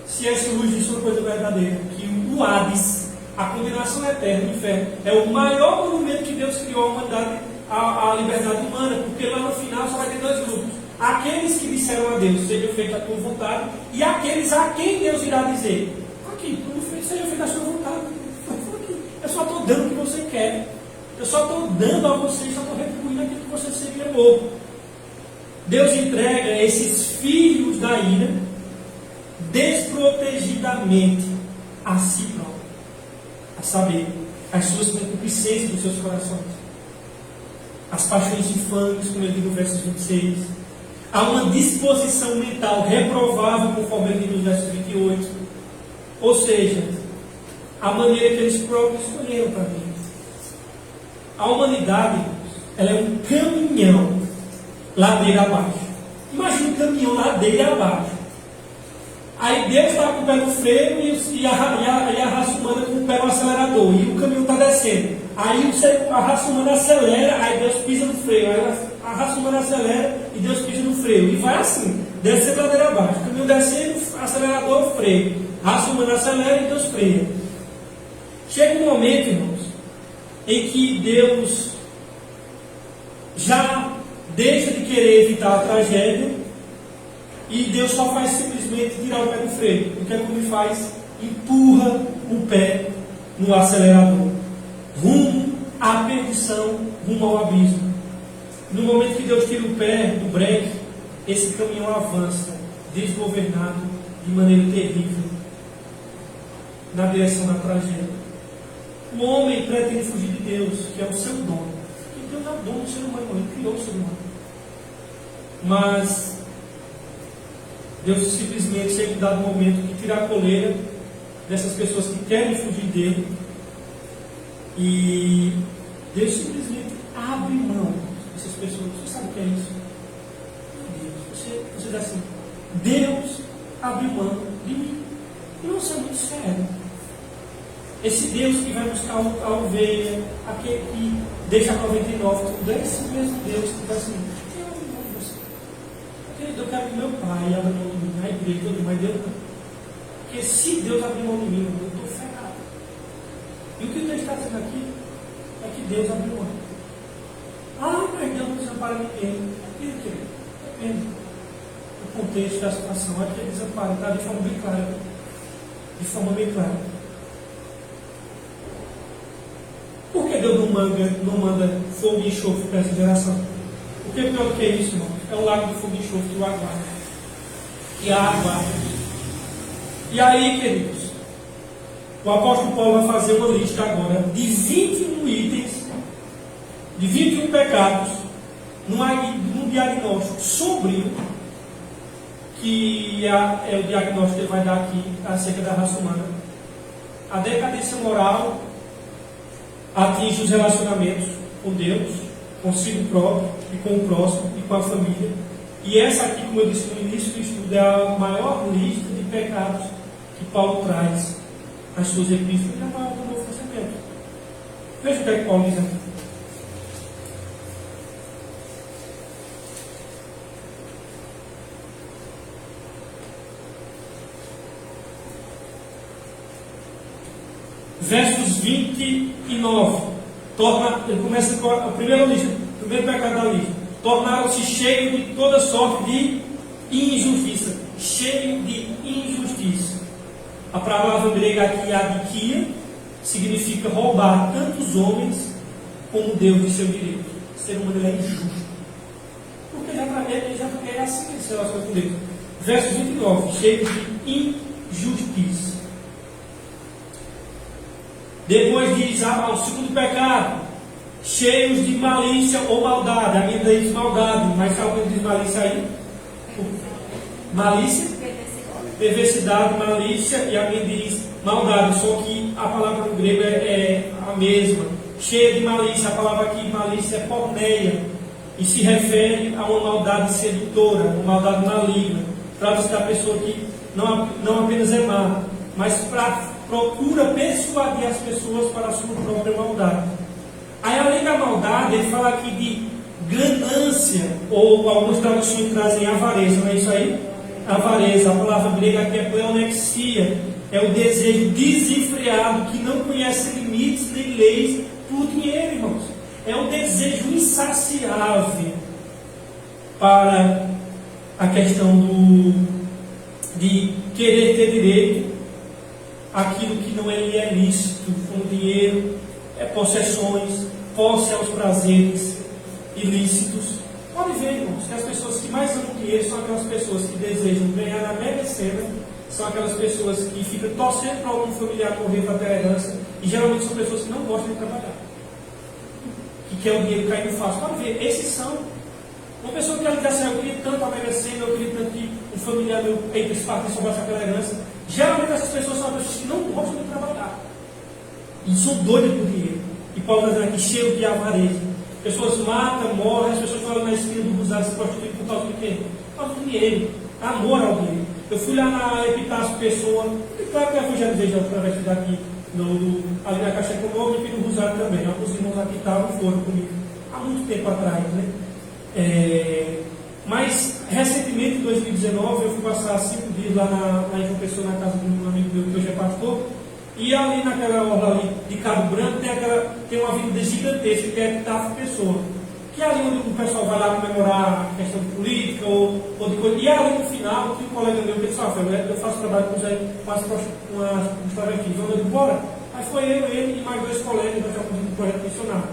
Se essa luz diz uma coisa verdadeira, que o Hades, a condenação eterna, o inferno, é o maior monumento que Deus criou à humanidade, à liberdade humana, porque lá no final só vai ter 2 grupos: aqueles que disseram a Deus: seja feita a tua vontade, e aqueles a quem Deus irá dizer: aqui, seja feita a sua vontade. Eu só estou dando o que você quer, eu só estou dando a você, só estou retribuindo aquilo que você seria louco. Deus entrega esses filhos da ira desprotegidamente a si próprio, a saber, as suas concupiscências dos seus corações, as paixões infames, como ele diz no verso 26. Há uma disposição mental reprovável, conforme ele diz no verso 28. Ou seja, a maneira que eles próprios escolheram para viver. A humanidade, ela é um caminhão ladeira abaixo. Imagina um caminhão ladeira abaixo. Aí Deus está com o pé no freio e a raça humana com o pé no acelerador. E o caminhão está descendo. Aí a raça humana acelera, aí Deus pisa no freio. Aí a raça humana acelera e Deus pisa no freio. E vai assim, descendo ladeira abaixo. O caminhão descendo, acelerador, freio. A raça humana acelera e Deus freia. Chega um momento, irmãos, em que Deus já deixa de querer evitar a tragédia e Deus só faz simplesmente tirar o pé do freio. O que é que ele faz? Empurra o pé no acelerador, rumo à perdição, rumo ao abismo. No momento que Deus tira o pé do breque, esse caminhão avança, desgovernado, de maneira terrível, na direção da tragédia. O homem pretende fugir de Deus, que é o seu dono. E Deus é o dono do ser humano, ele criou o ser humano. Mas Deus simplesmente chega em dado momento de tirar a coleira dessas pessoas que querem fugir dele. E Deus simplesmente abre mão dessas pessoas. Você sabe o que é isso? Meu Deus, você diz assim: Deus abre mão de mim. E não é muito sério. Esse Deus que vai buscar a ovelha, aquele que deixa a 99, tudo é esse mesmo Deus que vai assim: eu abro mão de você. Eu quero que meu pai abra mão de mim, a igreja, tudo, mas Deus não. Porque se Deus abrir mão de mim, eu estou ferrado. E o que Deus está dizendo aqui é que Deus abriu mão. Ah, mas Deus não desampara ninguém. Depende do contexto da situação. Aqui é desamparo, está de forma bem clara. De forma bem clara. Por que Deus não manda fogo e enxofre para essa geração? Porque pior do que isso, irmão, é um lago de fogo e enxofre que o aguarda. Que a aguarda. E aí, queridos, o apóstolo Paulo vai fazer uma lista agora de 21 itens, de 21 pecados, num diagnóstico sombrio, que é o diagnóstico que ele vai dar aqui acerca da raça humana. A decadência moral atinge os relacionamentos com Deus, consigo próprio e com o próximo e com a família. E essa aqui, como eu disse no início do estudo, é a maior lista de pecados que Paulo traz nas suas epístolas e a maior do Novo Testamento. Veja o que é que Paulo diz aqui. Versos 29. Ele começa com a primeira lista, o primeiro pecado da lista. Tornaram-se cheios de toda sorte de injustiça. Cheio de injustiça. A palavra grega aqui, adikia, significa roubar tanto os homens como Deus de seu direito. O ser humano é injusto. Porque ele já é assim que se relaciona com Deus. Verso 29. Cheio de injustiça. Depois diz o segundo pecado, cheios de malícia ou maldade. A minha diz maldade, mas sabe o que diz malícia aí? Malícia, perversidade, malícia, e a minha diz maldade, só que a palavra no grego é a mesma. Cheia de malícia, a palavra aqui malícia é porneia, e se refere a uma maldade sedutora, uma maldade maligna. Trata-se da pessoa que não apenas é má, mas procura persuadir as pessoas para a sua própria maldade. Aí, além da maldade, ele fala aqui de ganância, ou algumas traduções trazem avareza, não é isso aí? Avareza, a palavra grega aqui é pleonexia, é o desejo desenfreado que não conhece limites nem leis por dinheiro, irmãos. É um desejo insaciável para a questão de querer ter direito aquilo que não é lícito, como dinheiro, possessões, posse aos prazeres ilícitos. Pode ver, irmãos, que as pessoas que mais amam dinheiro são aquelas pessoas que desejam ganhar na mega sena são aquelas pessoas que ficam torcendo para algum familiar correr para ter a herança, e geralmente são pessoas que não gostam de trabalhar, que quer o dinheiro caindo fácil. Pode ver, esses são. Uma pessoa que ela diz assim, eu queria tanto a Mega Sena, eu queria tanto que um familiar meu, entre esse partido, sobrasse aquela herança. Geralmente essas pessoas são pessoas que não gostam de trabalhar. E são doidas por dinheiro. E Paulo está dizendo aqui, cheio de avareza. Pessoas matam, morrem, as pessoas falam na esquina do Rosário, se prostituem por causa de quê? Por causa do dinheiro. Amor ao dinheiro. Eu fui lá na Epitácio Pessoa, e claro que eu evangelizei já através daqui, ali na Caixa Econômica e no Rosário também. Alguns irmãos aqui estavam foram comigo, há muito tempo atrás, né? Mas, recentemente, em 2019, eu fui passar 5 dias lá em João Pessoa, na casa de um amigo meu que hoje é pastor, e ali naquela orla ali de Cabo Branco tem uma avenida gigantesca que é Epitácio Pessoa, que é ali onde o pessoal vai lá comemorar a questão de política ou de coisa. E ali no final, tinha um colega meu que disse, eu faço trabalho com os travestis, vamos embora? Aí foi eu, ele e mais 2 colegas, nós estávamos no projeto missionário.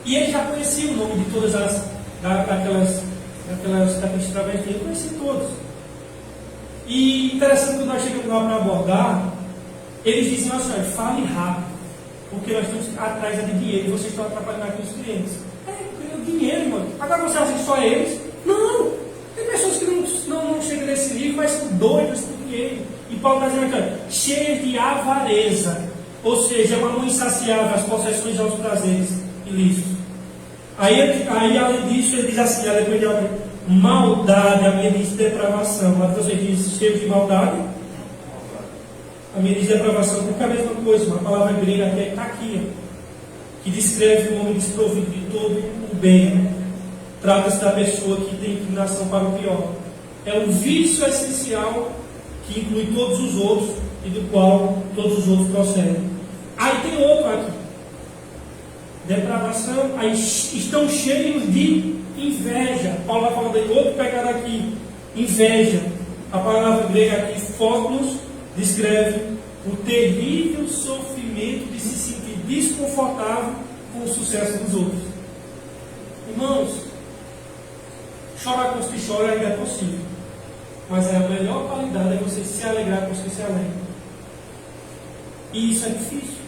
E ele já conhecia o nome de todas daqueles travestis, ele conhecia todos. E interessante, quando nós chegamos lá para abordar, eles diziam assim, fale rápido, porque nós estamos atrás de dinheiro e vocês estão atrapalhando aqui os clientes. O dinheiro, irmão. Agora você acha que só é eles? Não! Tem pessoas que não chegam nesse nível, mas são doidas por dinheiro. E Paulo está dizendo aqui, cheias de avareza, ou seja, uma mão insaciável às possessões e aos prazeres ilícitos. Aí além disso, ele diz assim, depois de maldade, a minha diz depravação. Mas você diz cheio de maldade? A minha diz depravação, porque é a mesma coisa, uma palavra grega que é taquia, que descreve o homem desprovido de todo o bem. Trata-se da pessoa que tem inclinação para o pior. É um vício essencial que inclui todos os outros e do qual todos os outros procedem. Aí tem outro aqui. Depravação, aí estão cheios de inveja. Paulo vai falando aí, outro pecado aqui, inveja. A palavra grega aqui, phobos, descreve o terrível sofrimento de se sentir desconfortável com o sucesso dos outros. Irmãos, chorar com os que choram ainda é possível, mas a melhor qualidade é você se alegrar com os que se alegram. E isso é difícil.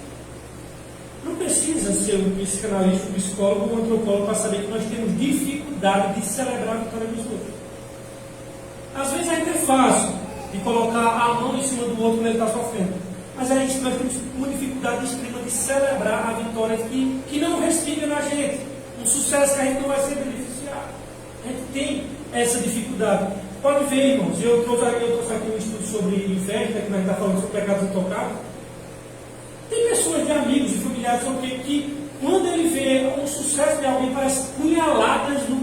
Não precisa ser um psicanalista, um psicólogo ou um antropólogo para saber que nós temos dificuldade de celebrar a vitória dos outros. Às vezes ainda é fácil de colocar a mão em cima do outro quando ele está sofrendo, mas nós temos uma dificuldade extrema de celebrar a vitória que não respinga na gente, um sucesso que a gente não vai ser beneficiado. A gente tem essa dificuldade. Pode ver, irmãos, eu trouxe aqui um estudo sobre inveja, que nós estamos falando sobre pecados intocados. Tem pessoas de amigos e familiares que quando ele vê um sucesso de alguém, parece punhaladas de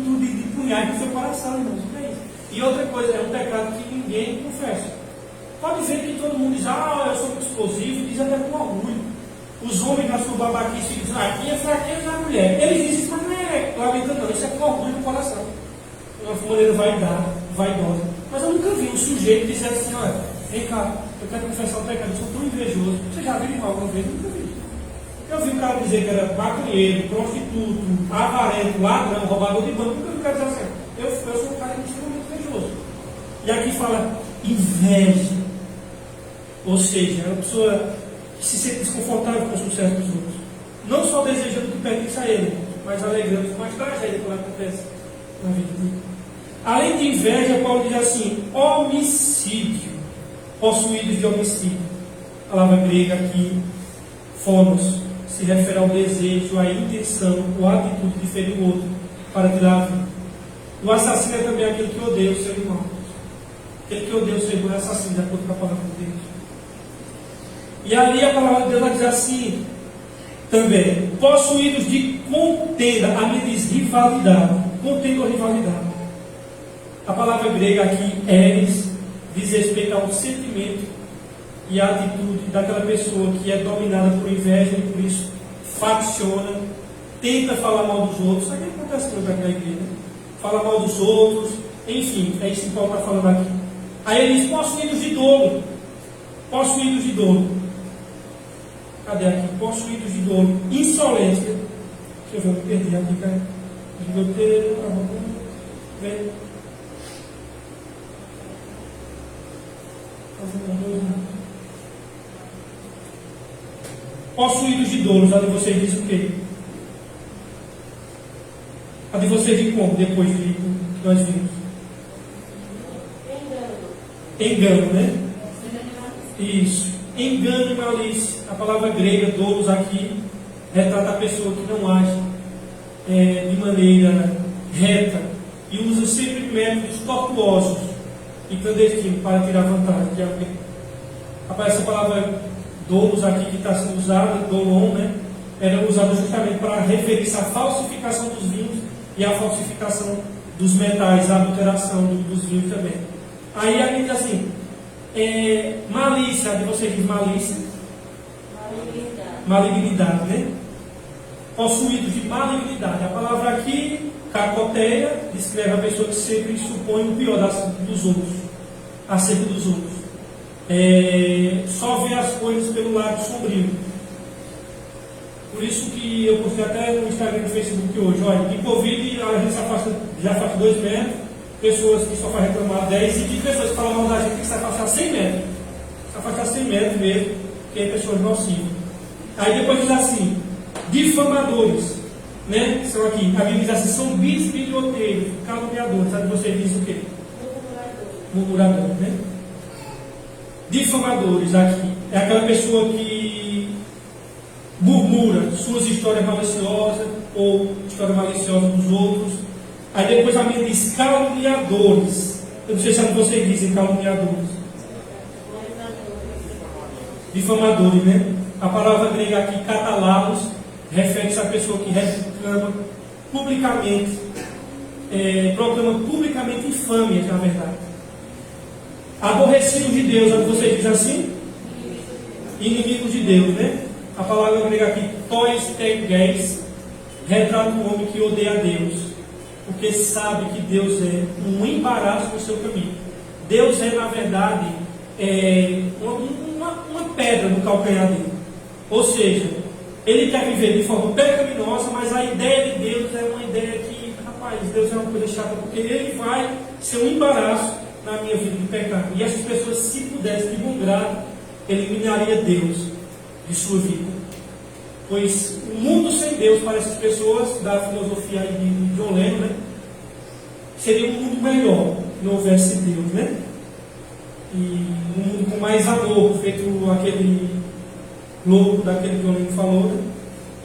punhais no seu coração, irmãos. Não é isso? E outra coisa, é um pecado que ninguém confessa. Pode ver que todo mundo diz, eu sou muito explosivo, e diz até com orgulho. Os homens na sua babaquice dizem, aqui é fraqueza da mulher. Eles dizem isso, mas não é lamentando, não. Isso é com orgulho no coração. De uma maneira vaidosa. Mas eu nunca vi um sujeito dizer assim, olha, vem cá, eu quero confessar um pecado, eu sou tão invejoso. Você já viu alguma vez? Nunca vi. Eu vi o cara dizer que era maconheiro, prostituto, avarento, ladrão, roubador de banco. Nunca vi o cara dizer assim, eu sou um cara extremamente invejoso. E aqui fala inveja. Ou seja, é uma pessoa que se sente desconfortável com o sucesso dos outros. Não só desejando que pertence a ele, mas alegrando com as tragédias que acontece na vida dele. Além de inveja, Paulo diz assim, homicídio, possuídos de homicídio. A palavra grega aqui, phonos, se refere ao desejo, à intenção ou à atitude de ferir o outro para tirar a vida. O assassino é também aquele que odeia o seu irmão. Aquele que odeia o seu irmão é assassino, de acordo com a palavra de Deus. E ali a palavra de Deus vai dizer assim, também, possuídos de contenda, a minha diz rivalidade, contenda ou rivalidade. A palavra grega aqui, eres, diz respeito ao sentimento e à atitude daquela pessoa que é dominada por inveja e por isso facciona, tenta falar mal dos outros. Isso aqui acontece muito aqui na igreja. Fala mal dos outros, enfim, é isso que Paulo está falando aqui. Aí ele diz, possuídos de dolo. Possuídos de dolo. Cadê aqui? Possuídos de dolo. Insolentes. Deixa eu ver, eu me perdi aqui, cara. Possuídos de donos, a de vocês diz o quê? A de vocês de como? Depois de que nós vimos? Engano, né? Isso. Engano e malícia. A palavra grega, dolos, aqui, retrata a pessoa que não age de maneira reta e usa sempre métodos tortuosos e clandestinos para tirar vantagem de alguém. Aparece a palavra dolos aqui que está sendo usada, dolon, né? Era usada justamente para referir-se à falsificação dos vinhos e à falsificação dos metais, a adulteração dos vinhos também. Aí a gente assim, malícia, de vocês diz malícia? Malignidade, né? Possuídos de malignidade. A palavra aqui, cacoteia, descreve a pessoa que sempre supõe o pior dos outros, acerca dos outros. Só vê as coisas pelo lado sombrio. Por isso que eu postei até no Instagram e no Facebook hoje, olha, de Covid a gente já afasta 2 metros, pessoas que só fazem reclamar 10, e de pessoas que falam mal da gente que se afastar 100 metros. Se afastar 100 metros mesmo, que é pessoas nocivas. Aí depois diz assim, difamadores, né? São aqui, a Bíblia diz assim, são bisbilhoteiros, caluniadores. Sabe, você diz o quê? Murmuradores, né? Difamadores aqui, é aquela pessoa que murmura suas histórias maliciosas ou histórias maliciosas dos outros. Aí depois a Bíblia diz caluniadores. Eu não sei se vocês dizem caluniadores. Difamadores, né? A palavra grega aqui, catalamos, refere-se à pessoa que reclama publicamente, proclama publicamente infâmias, na verdade. Aborrecidos de Deus, onde você diz assim? Inimigos de Deus, né? A palavra grega aqui, tois teges, retrata um homem que odeia a Deus, porque sabe que Deus é um embaraço no seu caminho. Deus é, na verdade, uma pedra no calcanhar dele. Ou seja, ele quer viver de forma pecaminosa, mas a ideia de Deus é uma ideia que, rapaz, Deus é uma coisa chata, porque ele vai ser um embaraço na minha vida de pecado. E essas pessoas, se pudessem, de bom grado, eliminaria Deus de sua vida. Pois o mundo sem Deus, para essas pessoas, da filosofia de John Lennon, né, seria um mundo melhor, se não houvesse Deus, né? E um mundo com mais amor, feito aquele louco daquele que o Lennon falou, né?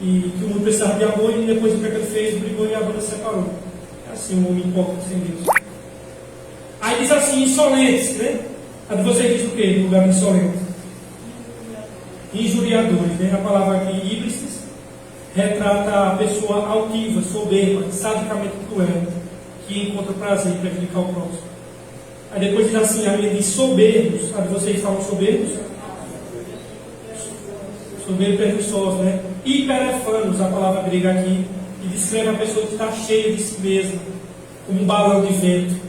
E que o mundo precisava de amor, e depois o que ele fez, brigou e a banda separou. É assim, um homem hipócrita sem Deus. Aí diz assim, insolentes, né? A de vocês diz o quê? No lugar de insolente? Injuriadores, né? A palavra aqui, íbrices, retrata a pessoa altiva, soberba, sadicamente cruel, que encontra prazer em prejudicar o próximo. Aí depois diz assim, a minha diz soberbos. A de vocês falam soberbos? Soberbos presunçosos, né? Hiperefanos, a palavra grega aqui, que descreve a pessoa que está cheia de si mesma, como um balão de vento.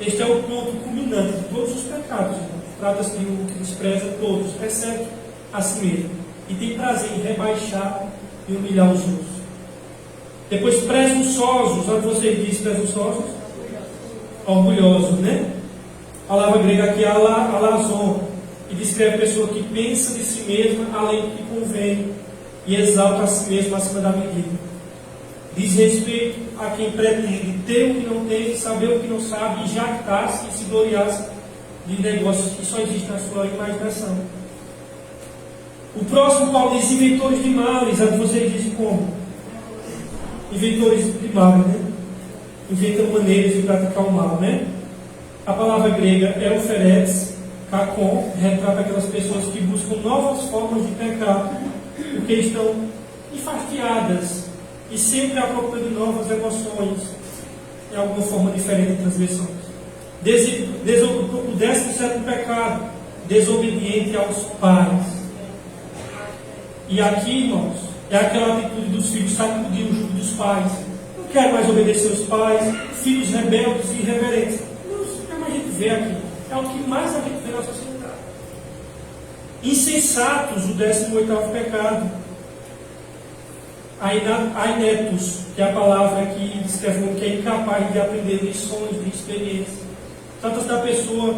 Este é o ponto culminante de todos os pecados. Trata-se de um que despreza todos, exceto a si mesmo. E tem prazer em rebaixar e humilhar os outros. Depois, presunçosos. Onde você diz presunçosos? Orgulhosos, né? A palavra grega aqui é alazon, que descreve a pessoa que pensa de si mesma além do que convém e exalta a si mesma acima da medida. Diz respeito a quem pretende ter o que não tem, saber o que não sabe e jactar-se e se gloriar-se de negócios que só existem na sua imaginação. O próximo Paulo diz inventores de males. A de vocês diz como? Inventores de males, né? Inventam maneiras de praticar o mal, né? A palavra grega é oferetes, kakon, retrata aquelas pessoas que buscam novas formas de pecar, porque estão enfastiadas e sempre à procura de novas emoções, em alguma forma diferente de transgressões. O 17º pecado, desobediente aos pais. E aqui, irmãos, é aquela atitude dos filhos sacudir o jugo dos pais. Não quer mais obedecer aos pais, filhos rebeldes e irreverentes. Não, isso que a gente vê aqui. É o que mais a gente vê na sociedade. Insensatos, o 18º pecado. Ainetos, que é a palavra que descreve um que é incapaz de aprender lições de experiência. Trata-se da pessoa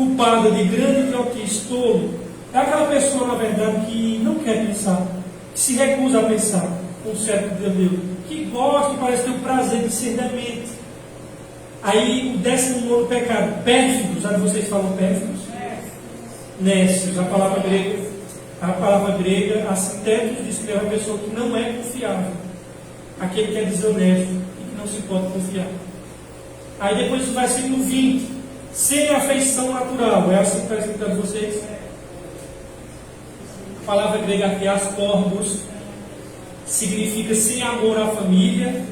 culpada de grande idiotice, tolo, é aquela pessoa, na verdade, que não quer pensar, que se recusa a pensar com um certo Deus, que gosta e parece ter o prazer de ser demente. Aí o 19º pecado, pérfidos, sabe, vocês falam pérfidos? Nécios, a palavra grega, a sintéticos diz que é uma pessoa que não é confiável, aquele que é desonesto e que não se pode confiar. Aí depois o versículo 20, sem afeição natural, é assim que está escrito para vocês? A palavra grega aqui, asporbos, significa sem amor à família.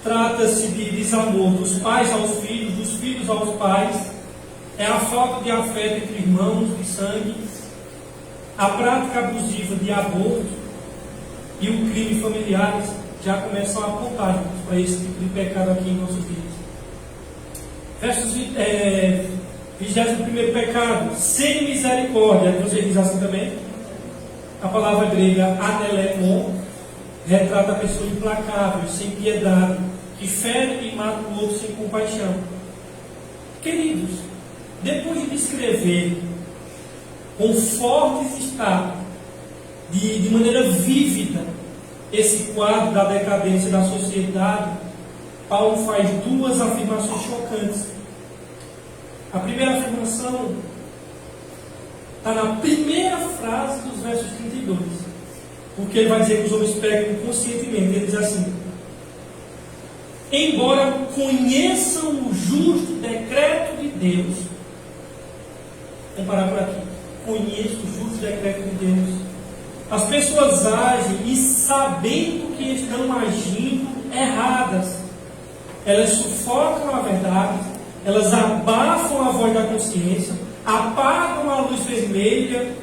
Trata-se de desamor dos pais aos filhos, dos filhos aos pais. É a falta de afeto entre irmãos de sangue, a prática abusiva de aborto e o crime familiares já começam a apontar para esse tipo de pecado aqui em nossos dias. Versos 21º pecado, sem misericórdia. Você diz assim também? A palavra grega anelemon retrata a pessoa implacável, sem piedade, que fere e mata o outro sem compaixão. Queridos, depois de descrever com fortes estados, de maneira vívida, esse quadro da decadência da sociedade, Paulo faz duas afirmações chocantes. A primeira afirmação está na primeira frase dos versos 32, porque ele vai dizer que os homens pecam conscientemente. Ele diz assim: embora conheçam o justo decreto de Deus. Vamos parar por aqui. Conheço o justo decreto de Deus. As pessoas agem e sabendo que estão agindo erradas, elas sufocam a verdade, elas abafam a voz da consciência, apagam a luz vermelha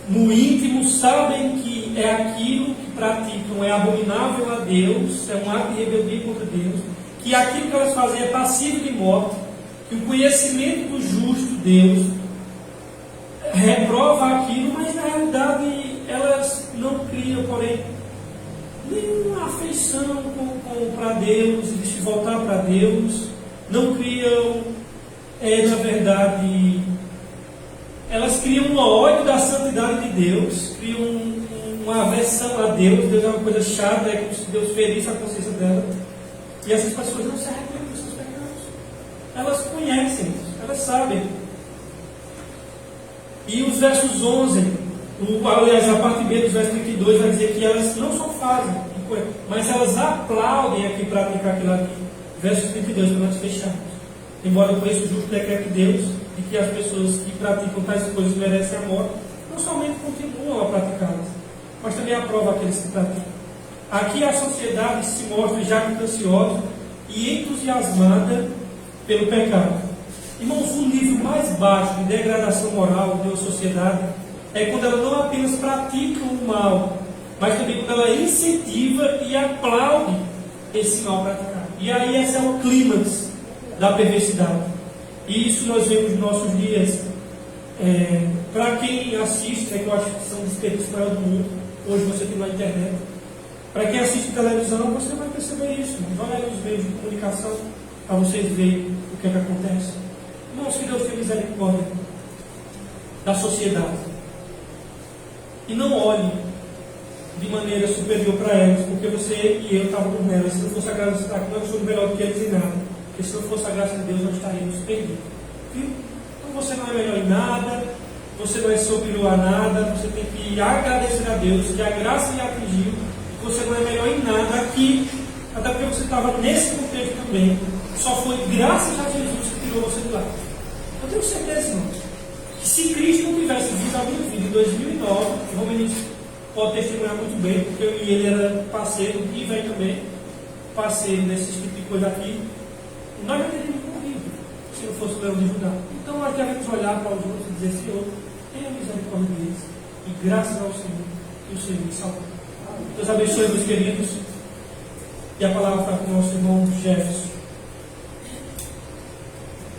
no íntimo, sabem que é aquilo que praticam é abominável a Deus, é um ato de rebeldia contra Deus, que aquilo que elas fazem é passível de morte, que o conhecimento do justo Deus reprova aquilo, mas na realidade elas não criam, porém, nenhuma afeição para Deus, de se voltar para Deus, não criam, na verdade, elas criam um ódio da santidade de Deus, criam uma aversão a Deus. Deus é uma coisa chata, é como se Deus ferisse a consciência dela, e essas pessoas não se arrependem dos seus pecados, elas conhecem, elas sabem. E os versos 11, aliás, a parte B dos versos 32 vai dizer que elas não só fazem, mas elas aplaudem a quem pratica aquilo aqui. Versos 32, para nós fecharmos. Embora eu conheça o justo decreto de Deus, e que as pessoas que praticam tais coisas merecem a morte, não somente continuam a praticá-las, mas também aprova aqueles que praticam. Aqui a sociedade se mostra jactanciosa e entusiasmada pelo pecado. Irmãos, o nível mais baixo de degradação moral de uma sociedade é quando ela não apenas pratica o mal, mas também quando ela incentiva e aplaude esse mal praticado. E aí esse é o clímax da perversidade. E isso nós vemos nos nossos dias. Para quem assiste, que eu acho que são os desperdícios maiores do mundo, hoje você tem na internet. Para quem assiste televisão, você vai perceber isso. Vai nos meios de comunicação para vocês verem o que é que acontece. Irmãos, que Deus tenha misericórdia da sociedade. E não olhe de maneira superior para elas, porque você e eu estávamos com elas. Se não fosse a graça de estar aqui, nós somos melhor do que eles em nada. Porque se não fosse a graça de Deus, nós estaríamos perdidos. Viu? Então você não é melhor em nada, você não é superior a nada, você tem que agradecer a Deus que a graça lhe atingiu, que você não é melhor em nada aqui, até porque você estava nesse contexto também. Só foi graças a Jesus que tirou você de lá. Eu tenho certeza, irmãos, que se Cristo não tivesse vindo a minha vida em 2009, o Romenis pode testemunhar muito bem, porque eu e ele era parceiro, e vem também parceiro nesse tipo de coisa aqui, nós não teríamos morrido se não fosse o leão de Judá. Então nós devemos olhar para os outros e dizer: Senhor, tenha misericórdia deles, e graças ao Senhor, que o Senhor me salvou. Deus abençoe, meus queridos, e a palavra está com o nosso irmão Jefferson.